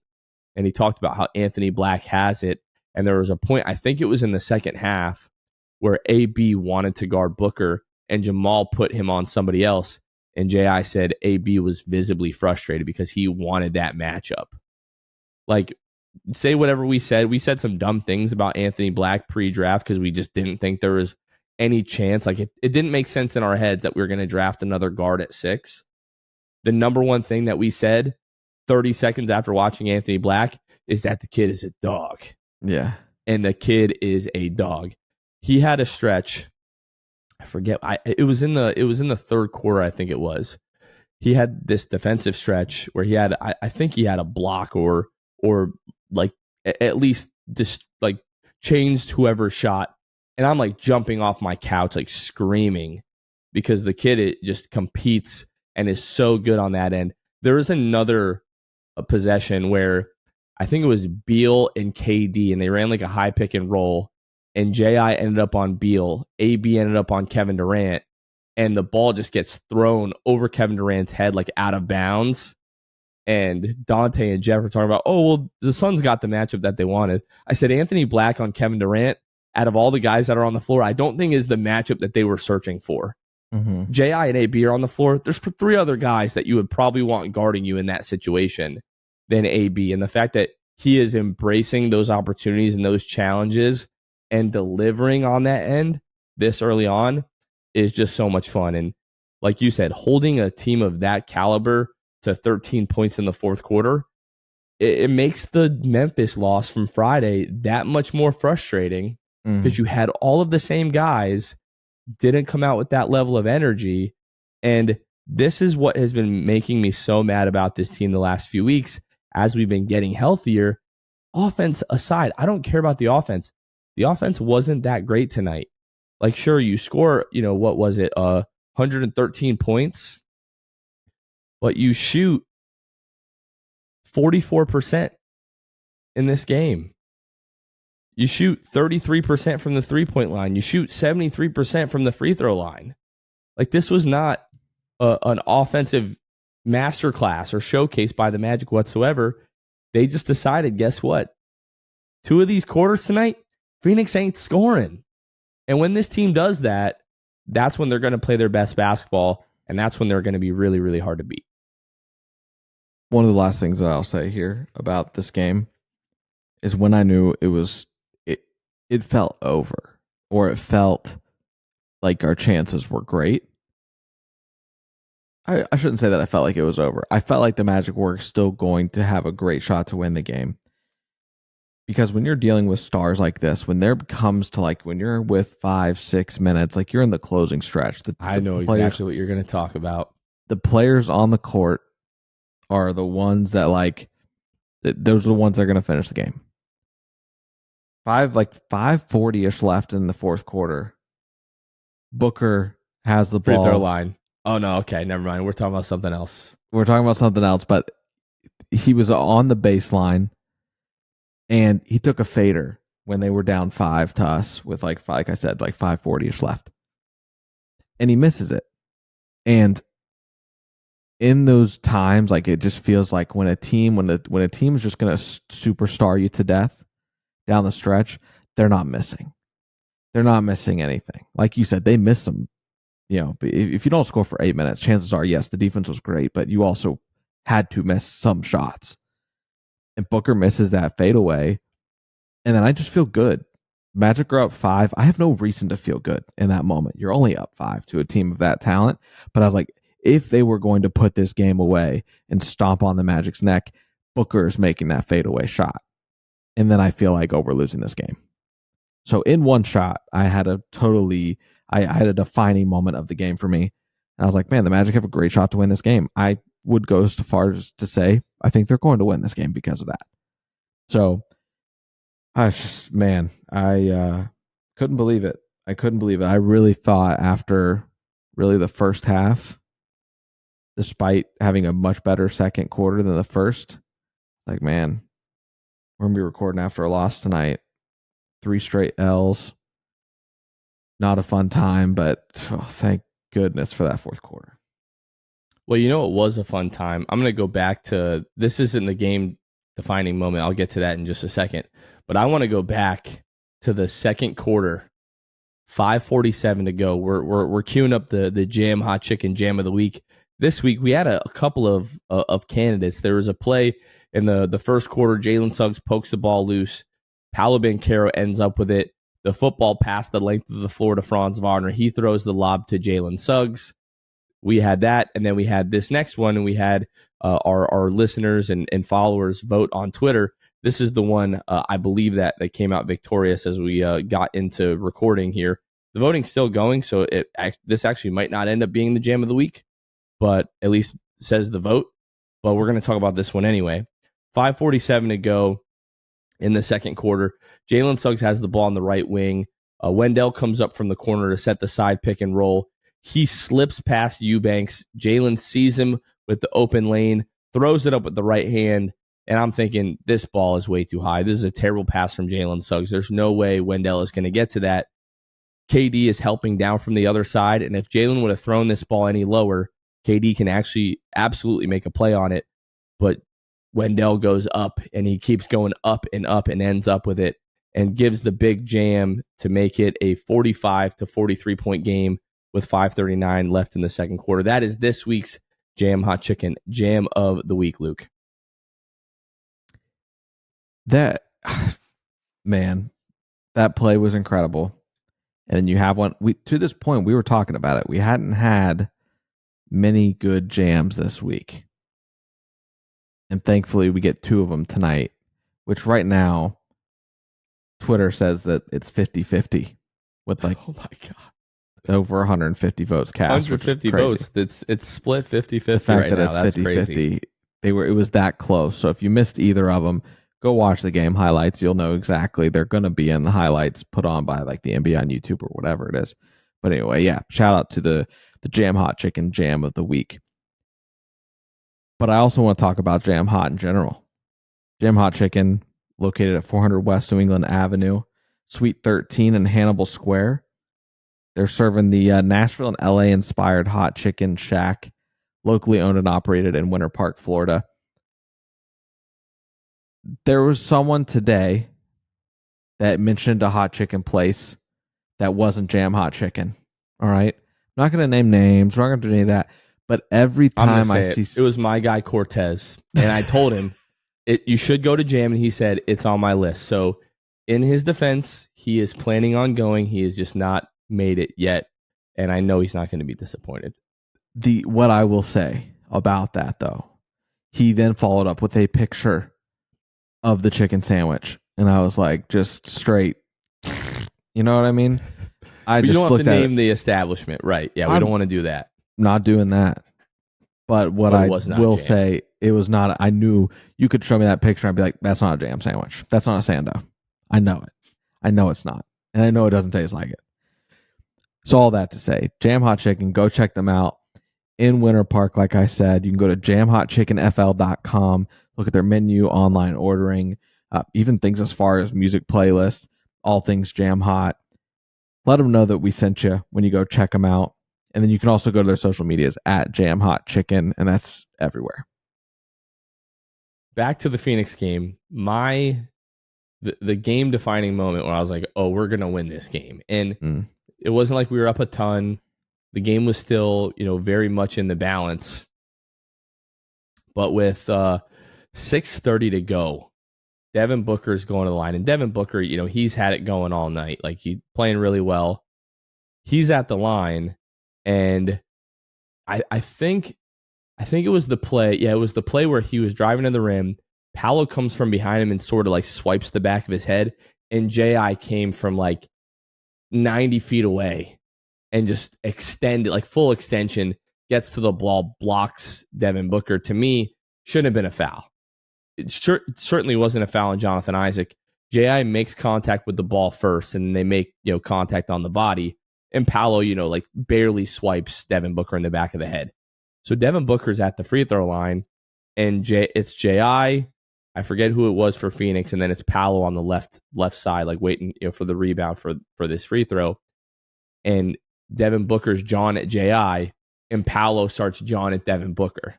And he talked about how Anthony Black has it. And there was a point, I think it was in the second half, where AB wanted to guard Booker and Jamal put him on somebody else. And J.I. said AB was visibly frustrated because he wanted that matchup. Like, say whatever we said. We said some dumb things about Anthony Black pre-draft because we just didn't think there was any chance. Like, it didn't make sense in our heads that we were going to draft another guard at 6. The number one thing that we said 30 seconds after watching Anthony Black is that the kid is a dog. Yeah. And the kid is a dog. He had a stretch. I forget. It was in the third quarter, I think it was. He had this defensive stretch where he had, I think he had a block or like at least just like changed whoever shot. And I'm like jumping off my couch, like screaming, because the kid, it just competes and is so good on that end. There was another possession where I think it was Beal and KD, and they ran like a high pick and roll, and J.I. ended up on Beal, AB ended up on Kevin Durant, and the ball just gets thrown over Kevin Durant's head, like out of bounds. And Dante and Jeff were talking about, oh, well, the Suns got the matchup that they wanted. I said, Anthony Black on Kevin Durant, out of all the guys that are on the floor, I don't think is the matchup that they were searching for. Mm-hmm. J.I. and AB are on the floor. There's 3 other guys that you would probably want guarding you in that situation than AB. And the fact that he is embracing those opportunities and those challenges and delivering on that end this early on is just so much fun. And like you said, holding a team of that caliber to 13 points in the fourth quarter, it makes the Memphis loss from Friday that much more frustrating because you had all of the same guys, didn't come out with that level of energy. And this is what has been making me so mad about this team the last few weeks as we've been getting healthier. Offense aside, I don't care about the offense. The offense wasn't that great tonight. Like, sure, you score, what was it, 113 points, but you shoot 44% in this game. You shoot 33% from the three-point line. You shoot 73% from the free throw line. Like, this was not an offensive masterclass or showcase by the Magic whatsoever. They just decided, guess what? 2 of these quarters tonight, Phoenix ain't scoring. And when this team does that, that's when they're going to play their best basketball, and that's when they're going to be really, really hard to beat. One of the last things that I'll say here about this game is when I knew it felt over, or it felt like our chances were great. I shouldn't say that I felt like it was over. I felt like the Magic were still going to have a great shot to win the game. Because when you're dealing with stars like this, when there comes to when you're with 5-6 minutes, like you're in the closing stretch. I know exactly what you're going to talk about. The players on the court are the ones that those are the ones that are going to finish the game. 5:40-ish left in the fourth quarter. Booker has the ball. Free throw line. Oh, no, okay, never mind. We're talking about something else. But he was on the baseline, and he took a fader when they were down 5 to us with, like I said, 5:40-ish left. And he misses it. And in those times, it just feels like when a team is just going to superstar you to death down the stretch, they're not missing. They're not missing anything. Like you said, they missed them. If you don't score for 8 minutes, chances are, yes, the defense was great, but you also had to miss some shots. And Booker misses that fadeaway, and then I just feel good. Magic are up 5. I have no reason to feel good in that moment. You're only up 5 to a team of that talent. But I was like, if they were going to put this game away and stomp on the Magic's neck, Booker is making that fadeaway shot. And then I feel like, we're losing this game. So in one shot, I had a defining moment of the game for me. And I was like, man, the Magic have a great shot to win this game. I would go as far as to say, I think they're going to win this game because of that. So I couldn't believe it. I couldn't believe it. I really thought after really the first half, despite having a much better second quarter than the first, like, man, we're going to be recording after a loss tonight. 3 straight L's. Not a fun time, but thank goodness for that fourth quarter. Well, it was a fun time. I'm going to go back to, this isn't the game defining moment. I'll get to that in just a second. But I want to go back to the second quarter, 5:47 to go. We're queuing up the Jam Hot Chicken Jam of the Week. This week, we had a couple of candidates. There was a play in the first quarter. Jalen Suggs pokes the ball loose. Paolo Banchero ends up with it. The football passed the length of the floor to Franz Wagner. He throws the lob to Jalen Suggs. We had that, and then we had this next one, and we had our listeners and followers vote on Twitter. This is the one, I believe, that came out victorious as we got into recording here. The voting's still going, so this actually might not end up being the Jam of the Week, but at least says the vote. But we're going to talk about this one anyway. 5:47 to go in the second quarter. Jalen Suggs has the ball on the right wing. Wendell comes up from the corner to set the side pick and roll. He slips past Eubanks. Jalen sees him with the open lane, throws it up with the right hand, and I'm thinking, this ball is way too high. This is a terrible pass from Jalen Suggs. There's no way Wendell is going to get to that. KD is helping down from the other side, and if Jalen would have thrown this ball any lower, KD can actually absolutely make a play on it, but Wendell goes up, and he keeps going up and ends up with it and gives the big jam to make it a 45 to 43 point game with 5:39 left in the second quarter. That is this week's Jam Hot Chicken Jam of the Week, Luke. That, man, that play was incredible. And you have one. To this point, we were talking about it. We hadn't had many good jams this week. And thankfully, we get 2 of them tonight, which right now, Twitter says that it's 50-50 with like, oh my God, over 150 votes cast. 150 votes. It's split 50-50 the fact right that now. It's 50-50. It was that close. So if you missed either of them, go watch the game highlights. You'll know exactly. They're going to be in the highlights put on by like the NBA on YouTube or whatever it is. But anyway, yeah, shout out to the Jam Hot Chicken Jam of the Week. But I also want to talk about Jam Hot in general. Jam Hot Chicken, located at 400 West New England Avenue, Suite 13 in Hannibal Square. They're serving the Nashville and LA inspired hot chicken shack, locally owned and operated in Winter Park, Florida. There was someone today that mentioned a hot chicken place that wasn't Jam Hot Chicken. All right. I'm not going to name names. We're not going to do any of that. But every time I see... It was my guy Cortez. And I told him, you should go to Jam. And he said, it's on my list. So in his defense, he is planning on going. He has just not made it yet. And I know he's not going to be disappointed. What I will say about that, though, he then followed up with a picture of the chicken sandwich. And I was like, just straight. You know what I mean? You don't have to name the establishment. Right. Yeah, we don't want to do that. Not doing that. But what I will say, it was not. I knew you could show me that picture and I'd be like, that's not a jam sandwich. That's not a Sando. I know it. I know it's not. And I know it doesn't taste like it. So all that to say, Jam Hot Chicken, go check them out in Winter Park. Like I said, you can go to jamhotchickenfl.com, look at their menu, online ordering, even things as far as music playlists, all things Jam Hot. Let them know that we sent you when you go check them out. And then you can also go to their social medias at Jam Hot Chicken, and that's everywhere. Back to the Phoenix game, the game defining moment when I was like, oh, we're going to win this game. And it wasn't like we were up a ton. The game was still, very much in the balance. But with 6:30 to go, Devin Booker's going to the line. And Devin Booker, he's had it going all night. Like, he's playing really well. He's at the line. And I think it was the play. Yeah, it was the play where he was driving to the rim. Paolo comes from behind him and sort of like swipes the back of his head. and J.I. came from like 90 feet away and just extended, like full extension, gets to the ball, blocks Devin Booker. To me, shouldn't have been a foul. It certainly wasn't a foul on Jonathan Isaac. J.I. makes contact with the ball first, and they make contact on the body. And Paolo, like barely swipes Devin Booker in the back of the head. So Devin Booker's at the free throw line, and it's J.I. I forget who it was for Phoenix, and then it's Paolo on the left side, like waiting for the rebound for this free throw. And Devin Booker's jawing at J.I., and Paolo starts jawing at Devin Booker.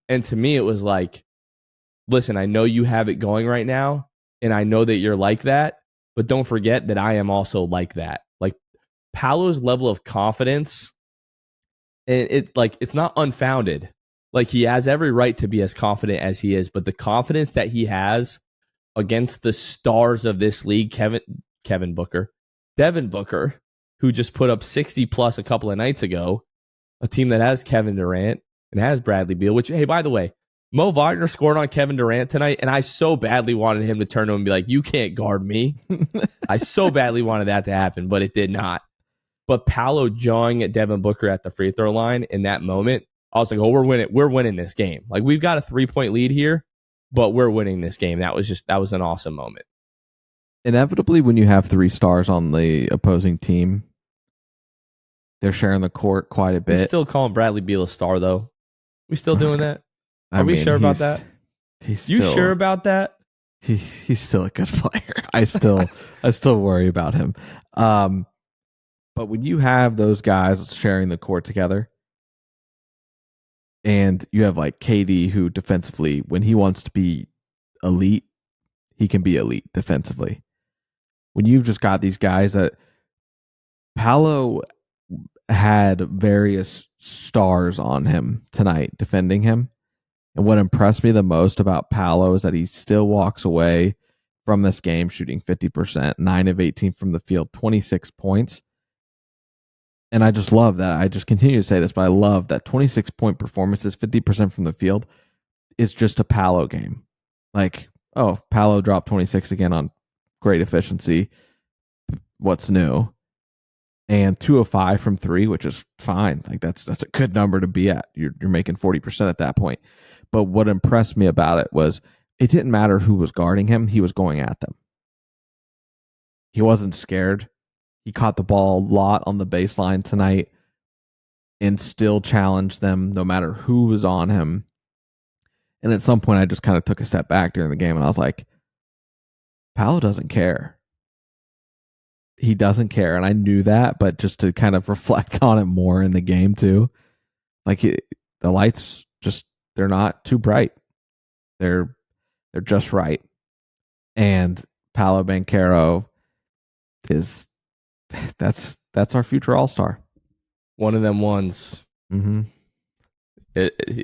And to me, it was like, listen, I know you have it going right now, and I know that you're like that, but don't forget that I am also like that. Like Paolo's level of confidence, and it's not unfounded. Like he has every right to be as confident as he is, but the confidence that he has against the stars of this league, Devin Booker, who just put up 60 plus a couple of nights ago, a team that has Kevin Durant and has Bradley Beal, which, hey, by the way, Mo Wagner scored on Kevin Durant tonight, and I so badly wanted him to turn to him and be like, you can't guard me. I so badly wanted that to happen, but it did not. But Paolo jawing at Devin Booker at the free throw line in that moment, I was like, oh, we're winning this game. Like, we've got a 3-point lead here, but we're winning this game. That was an awesome moment. Inevitably, when you have 3 stars on the opposing team, they're sharing the court quite a bit. We still calling Bradley Beal a star, though. We still doing that? Are we sure about that? You sure about that? He's still a good player. I still worry about him. But when you have those guys sharing the court together, and you have like KD, who defensively, when he wants to be elite, he can be elite defensively. When you've just got these guys that Paolo had various stars on him tonight defending him. And what impressed me the most about Paolo is that he still walks away from this game shooting 50%, 9 of 18 from the field, 26 points. And I just love that. I just continue to say this, but I love that 26-point performances, 50% from the field, is just a Paolo game. Like, oh, Paolo dropped 26 again on great efficiency. What's new? And 2 of 5 from 3, which is fine. Like that's a good number to be at. You're making 40% at that point. But what impressed me about it was it didn't matter who was guarding him. He was going at them. He wasn't scared. He caught the ball a lot on the baseline tonight and still challenged them no matter who was on him. And at some point, I just kind of took a step back during the game and I was like, Paolo doesn't care. He doesn't care. And I knew that, but just to kind of reflect on it more in the game too, like the lights just, they're not too bright. They're just right. And Paolo Banchero is, that's our future all-star. One of them ones. Mm-hmm.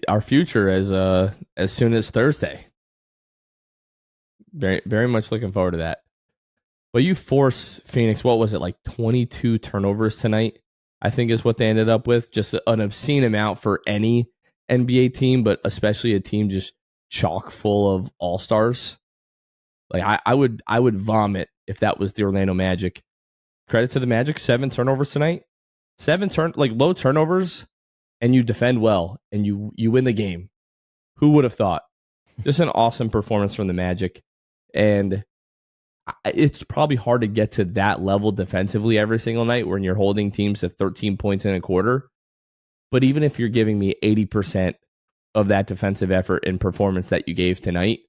Our future as soon as Thursday. Very, very much looking forward to that. But you force Phoenix, what was it, like 22 turnovers tonight, I think is what they ended up with. Just an obscene amount for any NBA team, but especially a team just chock full of all-stars. Like I would vomit if that was the Orlando Magic. Credit to the Magic, 7 turnovers tonight. 7 low turnovers, and you defend well, and you win the game. Who would have thought? Just an awesome performance from the Magic. And it's probably hard to get to that level defensively every single night when you're holding teams to 13 points in a quarter. But even if you're giving me 80% of that defensive effort and performance that you gave tonight,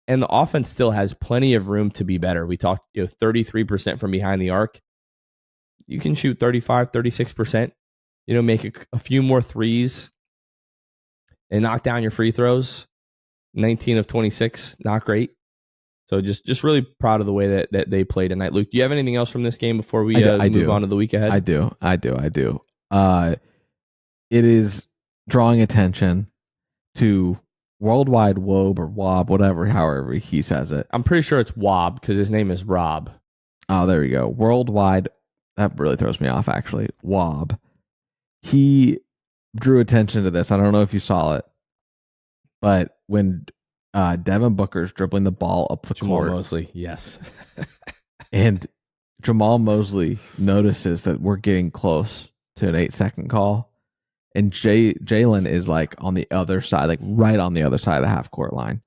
and the offense still has plenty of room to be better. We talked 33% from behind the arc. You can shoot 35, 36%. Make a few more threes and knock down your free throws. 19 of 26, not great. So just really proud of the way that they played tonight. Luke, do you have anything else from this game before we move on to the week ahead? I do. It is drawing attention to Worldwide Wob or Wob, however he says it. I'm pretty sure it's Wob because his name is Rob. Oh, there we go. Worldwide. That really throws me off, actually. Wob. He drew attention to this. I don't know if you saw it, but when Devin Booker's dribbling the ball up the Jamal court. Mosley, yes. And Jamal Mosley notices that we're getting close to an 8-second call. And Jalen is like on the other side, like right on the other side of the half court line.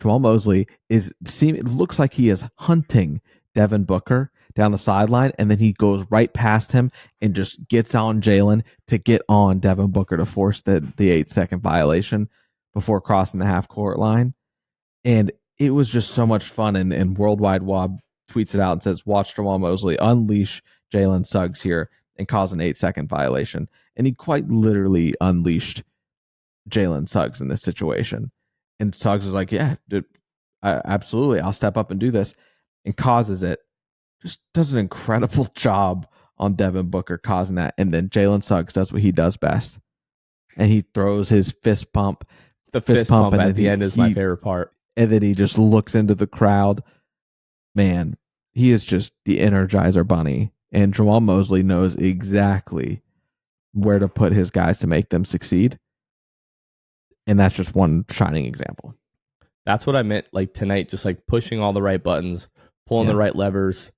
Jamal Mosley it looks like he is hunting Devin Booker down the sideline, and then he goes right past him and just gets on Jalen to get on Devin Booker to force the 8-second violation before crossing the half court line. And it was just so much fun. And Worldwide Wob tweets it out and says, "Watch Jamal Mosley unleash Jalen Suggs here and cause an 8-second violation." And he quite literally unleashed Jalen Suggs in this situation. And Suggs was like, "Yeah, dude, absolutely, I'll step up and do this," and causes it. Just does an incredible job on Devin Booker causing that. And then Jalen Suggs does what he does best. And he throws his fist pump. The fist pump at the end is my favorite part. And then he just looks into the crowd. Man, he is just the Energizer Bunny. And Jamal Mosley knows exactly where to put his guys to make them succeed. And that's just one shining example. That's what I meant, like tonight, just like pushing all the right buttons, pulling the right levers.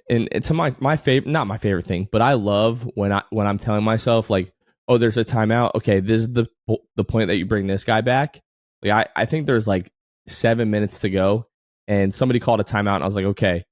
And it's my favorite, not my favorite thing, but I love when I'm telling myself like, oh, there's a timeout. Okay, this is the point that you bring this guy back. Like I think there's like 7 minutes to go, and somebody called a timeout, and I was like, okay,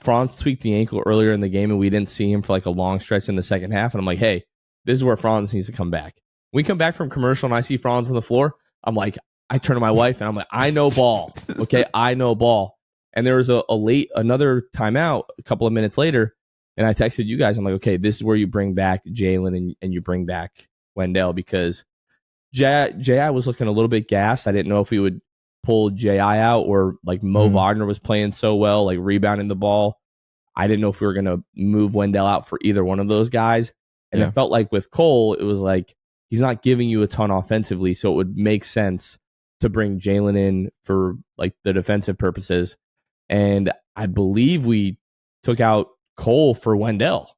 Franz tweaked the ankle earlier in the game, and we didn't see him for like a long stretch in the second half. And I'm like, hey, this is where Franz needs to come back. We come back from commercial, and I see Franz on the floor. I'm like, I turn to my wife, and I'm like, I know ball. Okay, I know ball. And there was another timeout a couple of minutes later, and I texted you guys. I'm like, okay, this is where you bring back Jalen and you bring back Wendell, because J.I. was looking a little bit gassed. I didn't know if we would pull J.I. out, or like Mo Wagner was playing so well, like rebounding the ball. I didn't know if we were going to move Wendell out for either one of those guys. And it felt like with Cole, it was like he's not giving you a ton offensively, so it would make sense to bring Jalen in for like the defensive purposes. And I believe we took out Cole for Wendell,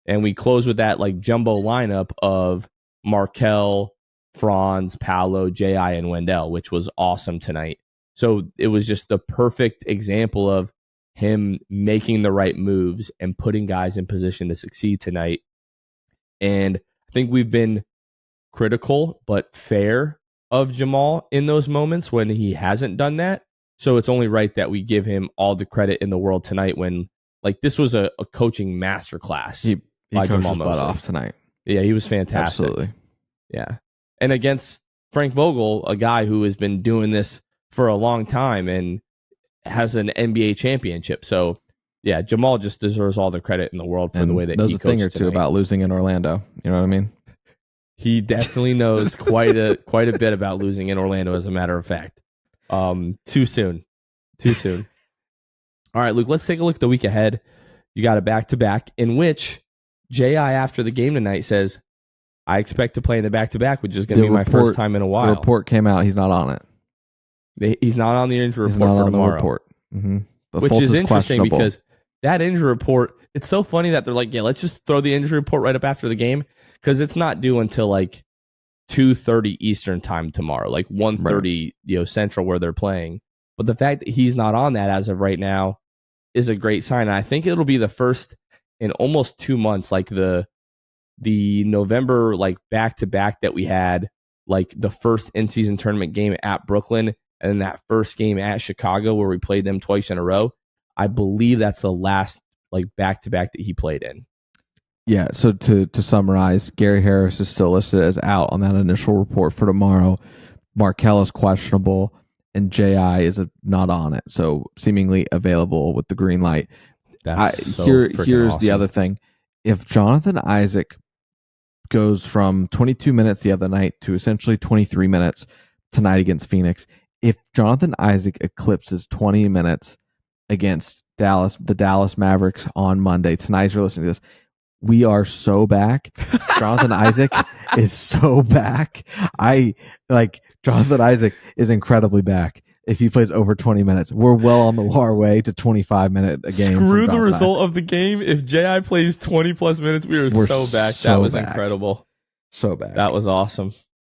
and we closed with that like jumbo lineup of Markel, Franz, Paolo, J.I., and Wendell, which was awesome tonight. So it was just the perfect example of him making the right moves and putting guys in position to succeed tonight. And I think we've been critical but fair of Jamal in those moments when he hasn't done that. So it's only right that we give him all the credit in the world tonight, when like this was a coaching masterclass. He coached Jamal his butt off tonight. Yeah, he was fantastic. Absolutely. Yeah. And against Frank Vogel, a guy who has been doing this for a long time and has an NBA championship. So yeah, Jamal just deserves all the credit in the world for the way that he coached. Knows a thing or two about losing in Orlando. You know what I mean? He definitely knows quite a bit about losing in Orlando, as a matter of fact. Too soon. All right, Luke, let's take a look at the week ahead. You got a back-to-back in which J.I. after the game tonight says, I expect to play in the back-to-back, which is going to be my first time in a while. The report came out. He's not on it. He's not on the injury report for tomorrow. Report. Mm-hmm. Which is interesting because that injury report, it's so funny that they're like, yeah, let's just throw the injury report right up after the game, because it's not due until like 2:30 Eastern time tomorrow, like 1:30 Central where they're playing. But the fact that he's not on that as of right now is a great sign. And I think it'll be the first in almost 2 months, like the November like back-to-back that we had, like the first in-season tournament game at Brooklyn and then that first game at Chicago where we played them twice in a row. I believe that's the last like back-to-back that he played in. Yeah, so to summarize, Gary Harris is still listed as out on that initial report for tomorrow. Markel is questionable, and J.I. is not on it, so seemingly available with the green light. Here's awesome. The other thing. If Jonathan Isaac goes from 22 minutes the other night to essentially 23 minutes tonight against Phoenix, if Jonathan Isaac eclipses 20 minutes against the Dallas Mavericks on Monday, tonight as you're listening to this, we are so back. Jonathan Isaac is so back. Jonathan Isaac is incredibly back. If he plays over 20 minutes, we're well on our way to 25-minute a game. Screw the result of the game. If J.I. plays 20 plus minutes, we're so back. That was incredible. So back. That was awesome.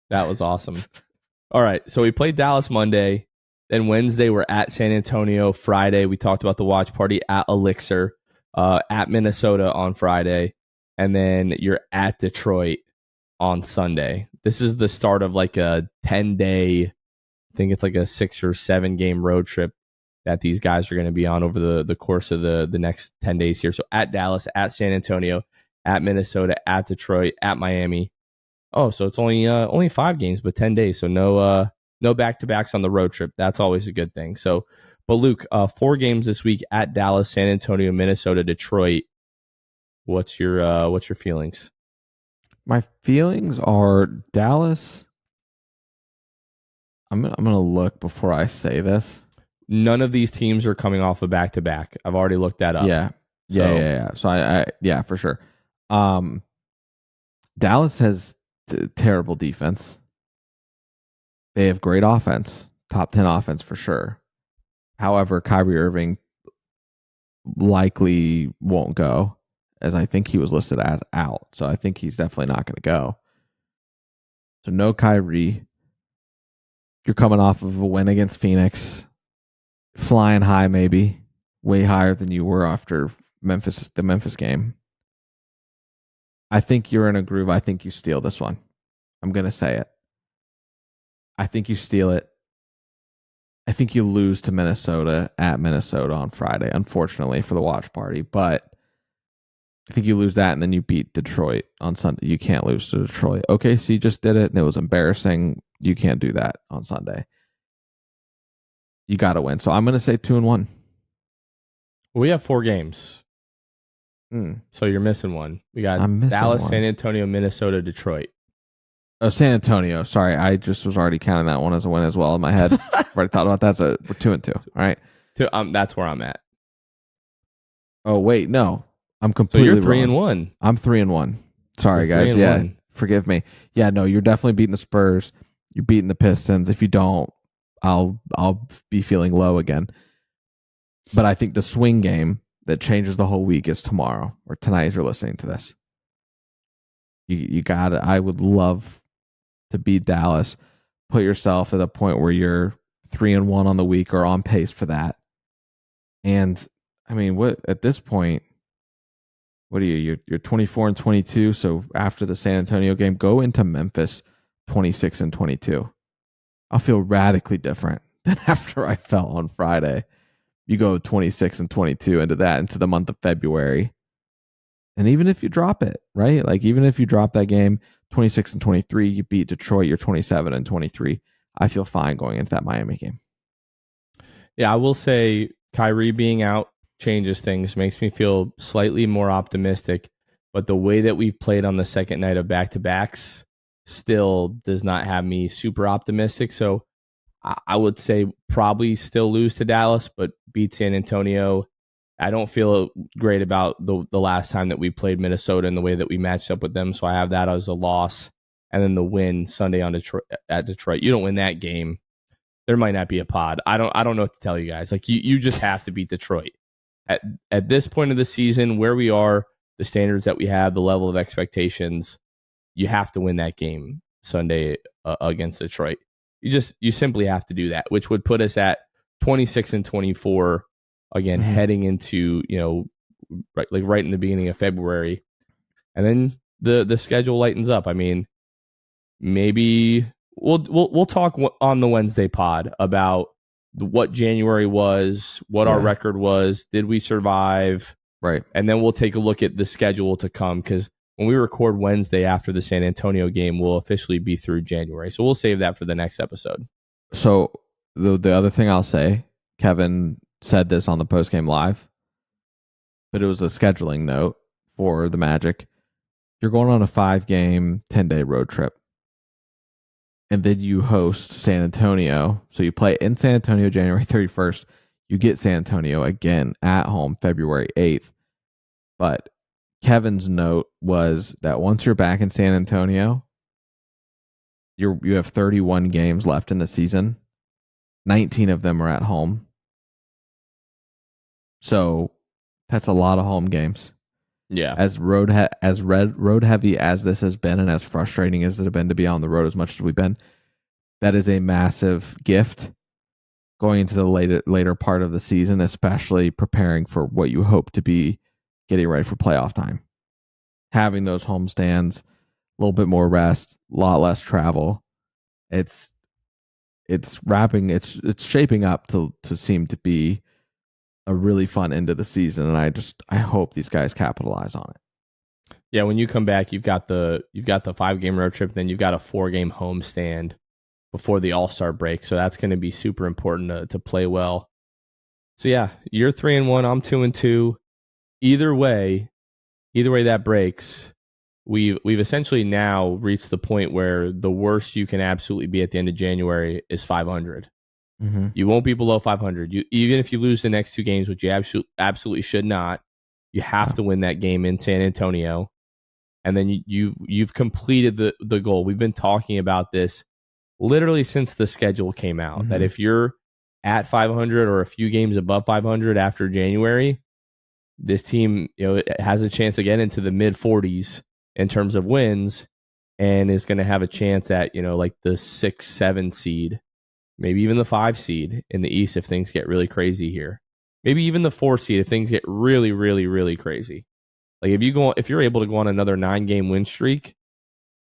All All right. So we played Dallas Monday. Then Wednesday, we're at San Antonio. Friday, we talked about the watch party at Elixir, at Minnesota on Friday. And then you're at Detroit on Sunday. This is the start of like a 10-day, I think it's like a 6 or 7 game road trip that these guys are going to be on over the course of the next 10 days here. So at Dallas, at San Antonio, at Minnesota, at Detroit, at Miami. Oh, so it's only 5 games, but 10 days. So no back-to-backs on the road trip. That's always a good thing. So, but Luke, 4 games this week at Dallas, San Antonio, Minnesota, Detroit. What's your feelings? My feelings are Dallas. I'm gonna look before I say this. None of these teams are coming off a back-to-back. I've already looked that up. Yeah. So I for sure. Dallas has terrible defense. They have great offense, top 10 offense for sure. However, Kyrie Irving likely won't go, as I think he was listed as out. So I think he's definitely not going to go. So no Kyrie. You're coming off of a win against Phoenix, flying high maybe, way higher than you were after the Memphis game. I think you're in a groove. I think you steal this one. I'm going to say it. I think you steal it. I think you lose to Minnesota at Minnesota on Friday, unfortunately, for the watch party. But I think you lose that, and then you beat Detroit on Sunday. You can't lose to Detroit. OKC just did it, and it was embarrassing. You can't do that on Sunday. You got to win. So I'm going to say 2-1. We have 4 games. So you're missing one. We got Dallas, San Antonio, Minnesota, Detroit. Oh, San Antonio. Sorry, I just was already counting that one as a win as well in my head. I've already thought about that. So we're 2-2. All right. That's where I'm at. Oh, wait. No. I'm completely wrong. So you're 3-1. I'm 3-1. Sorry, guys. Yeah. Forgive me. Yeah, no, you're definitely beating the Spurs. You're beating the Pistons. If you don't, I'll be feeling low again. But I think the swing game that changes the whole week is tomorrow or tonight as you're listening to this. You got it. I would love to beat Dallas. Put yourself at a point where you're 3-1 on the week or on pace for that. And I mean, what at this point, what are you? You're 24-22. So after the San Antonio game, go into Memphis 26-22. I'll feel radically different than after I felt on Friday. You go 26-22 into the month of February. And even if you drop it, right? Like even if you drop that game 26-23, you beat Detroit, you're 27-23. I feel fine going into that Miami game. Yeah, I will say Kyrie being out changes things, makes me feel slightly more optimistic. But the way that we've played on the second night of back-to-backs still does not have me super optimistic. So I would say probably still lose to Dallas, but beat San Antonio. I don't feel great about the last time that we played Minnesota and the way that we matched up with them. So I have that as a loss. And then the win Sunday at Detroit. You don't win that game, there might not be a pod. I don't know what to tell you guys. Like you just have to beat Detroit. At this point of the season, where we are, the standards that we have, the level of expectations, you have to win that game Sunday against Detroit. You simply have to do that, which would put us at 26-24 again, heading into right in the beginning of February, and then the schedule lightens up. I mean, maybe we'll talk on the Wednesday pod about what January was, what our record was, did we survive, right? And then we'll take a look at the schedule to come, because when we record Wednesday after the San Antonio game, we'll officially be through January. So we'll save that for the next episode. So the other thing I'll say, Kevin said this on the postgame live, but it was a scheduling note for the Magic. You're going on a 5-game, 10-day road trip. And then you host San Antonio. So you play in San Antonio January 31st. You get San Antonio again at home February 8th. But Kevin's note was that once you're back in San Antonio, you have 31 games left in the season. 19 of them are at home. So that's a lot of home games. Yeah. As road heavy as this has been, and as frustrating as it has been to be on the road as much as we've been, that is a massive gift going into the later part of the season, especially preparing for what you hope to be getting ready for playoff time. Having those homestands, a little bit more rest, a lot less travel. It's shaping up to seem to be a really fun end of the season, and I hope these guys capitalize on it. Yeah, when you come back, you've got the 5-game road trip, then you've got a 4-game homestand before the All-Star break. So that's going to be super important to play well. So yeah, you're 3-1, I'm 2-2. Either way that breaks, we've essentially now reached the point where the worst you can absolutely be at the end of January is 500. Mm-hmm. You won't be below 500. Even if you lose the next 2 games, which you absolutely should not, you have to win that game in San Antonio. And then you've completed the goal. We've been talking about this literally since the schedule came out, mm-hmm. that if you're at 500 or a few games above 500 after January, this team, it has a chance to get into the mid 40s in terms of wins, and is going to have a chance at like the 6-7 seed, maybe even the 5 seed in the East if things get really crazy here. Maybe even the 4 seed if things get really, really, really crazy. Like if you're able to go on another 9-game win streak,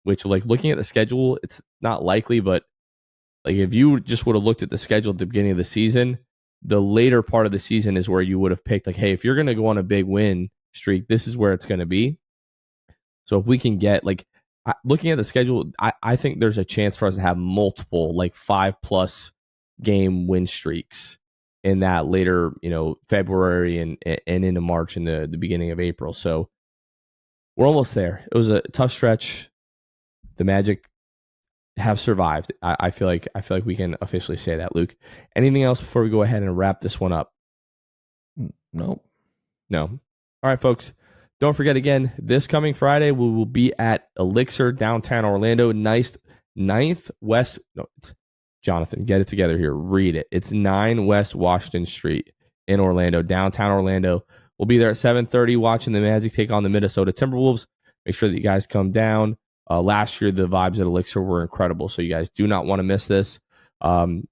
which, like, looking at the schedule, it's not likely, but like if you just would have looked at the schedule at the beginning of the season, the later part of the season is where you would have picked, like, hey, if you're going to go on a big win streak, this is where it's going to be. So if we can get, like, looking at the schedule, I think there's a chance for us to have multiple, like, 5+ game win streaks in that later, February and into March and the beginning of April. So we're almost there. It was a tough stretch. The Magic have survived. I feel like we can officially say that, Luke. Anything else before we go ahead and wrap this one up? Nope. No. All right, folks. Don't forget, again, this coming Friday, we will be at Elixir, downtown Orlando. It's Jonathan, get it together here. Read it. It's 9 West Washington Street in Orlando, downtown Orlando. We'll be there at 7:30 watching the Magic take on the Minnesota Timberwolves. Make sure that you guys come down. Last year, the vibes at Elixir were incredible, so you guys do not want to miss this.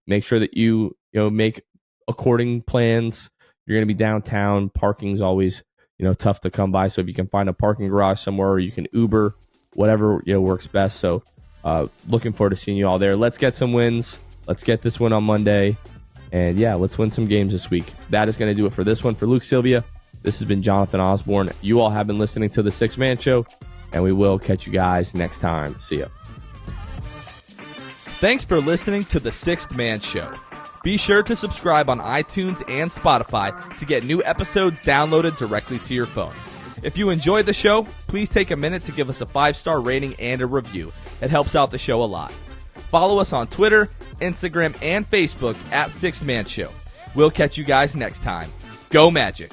Make sure that you make according plans. You're going to be downtown. Parking's always tough to come by, so if you can find a parking garage somewhere, or you can Uber, whatever works best. So looking forward to seeing you all there. Let's get some wins. Let's get this win on Monday, and yeah, let's win some games this week. That is going to do it for this one. For Luke Sylvia, this has been Jonathan Osborne. You all have been listening to the 6-Man Show, and we will catch you guys next time. See ya. Thanks for listening to the 6th Man Show. Be sure to subscribe on iTunes and Spotify to get new episodes downloaded directly to your phone. If you enjoyed the show, please take a minute to give us a 5-star rating and a review. It helps out the show a lot. Follow us on Twitter, Instagram, and Facebook at 6th Man Show. We'll catch you guys next time. Go Magic!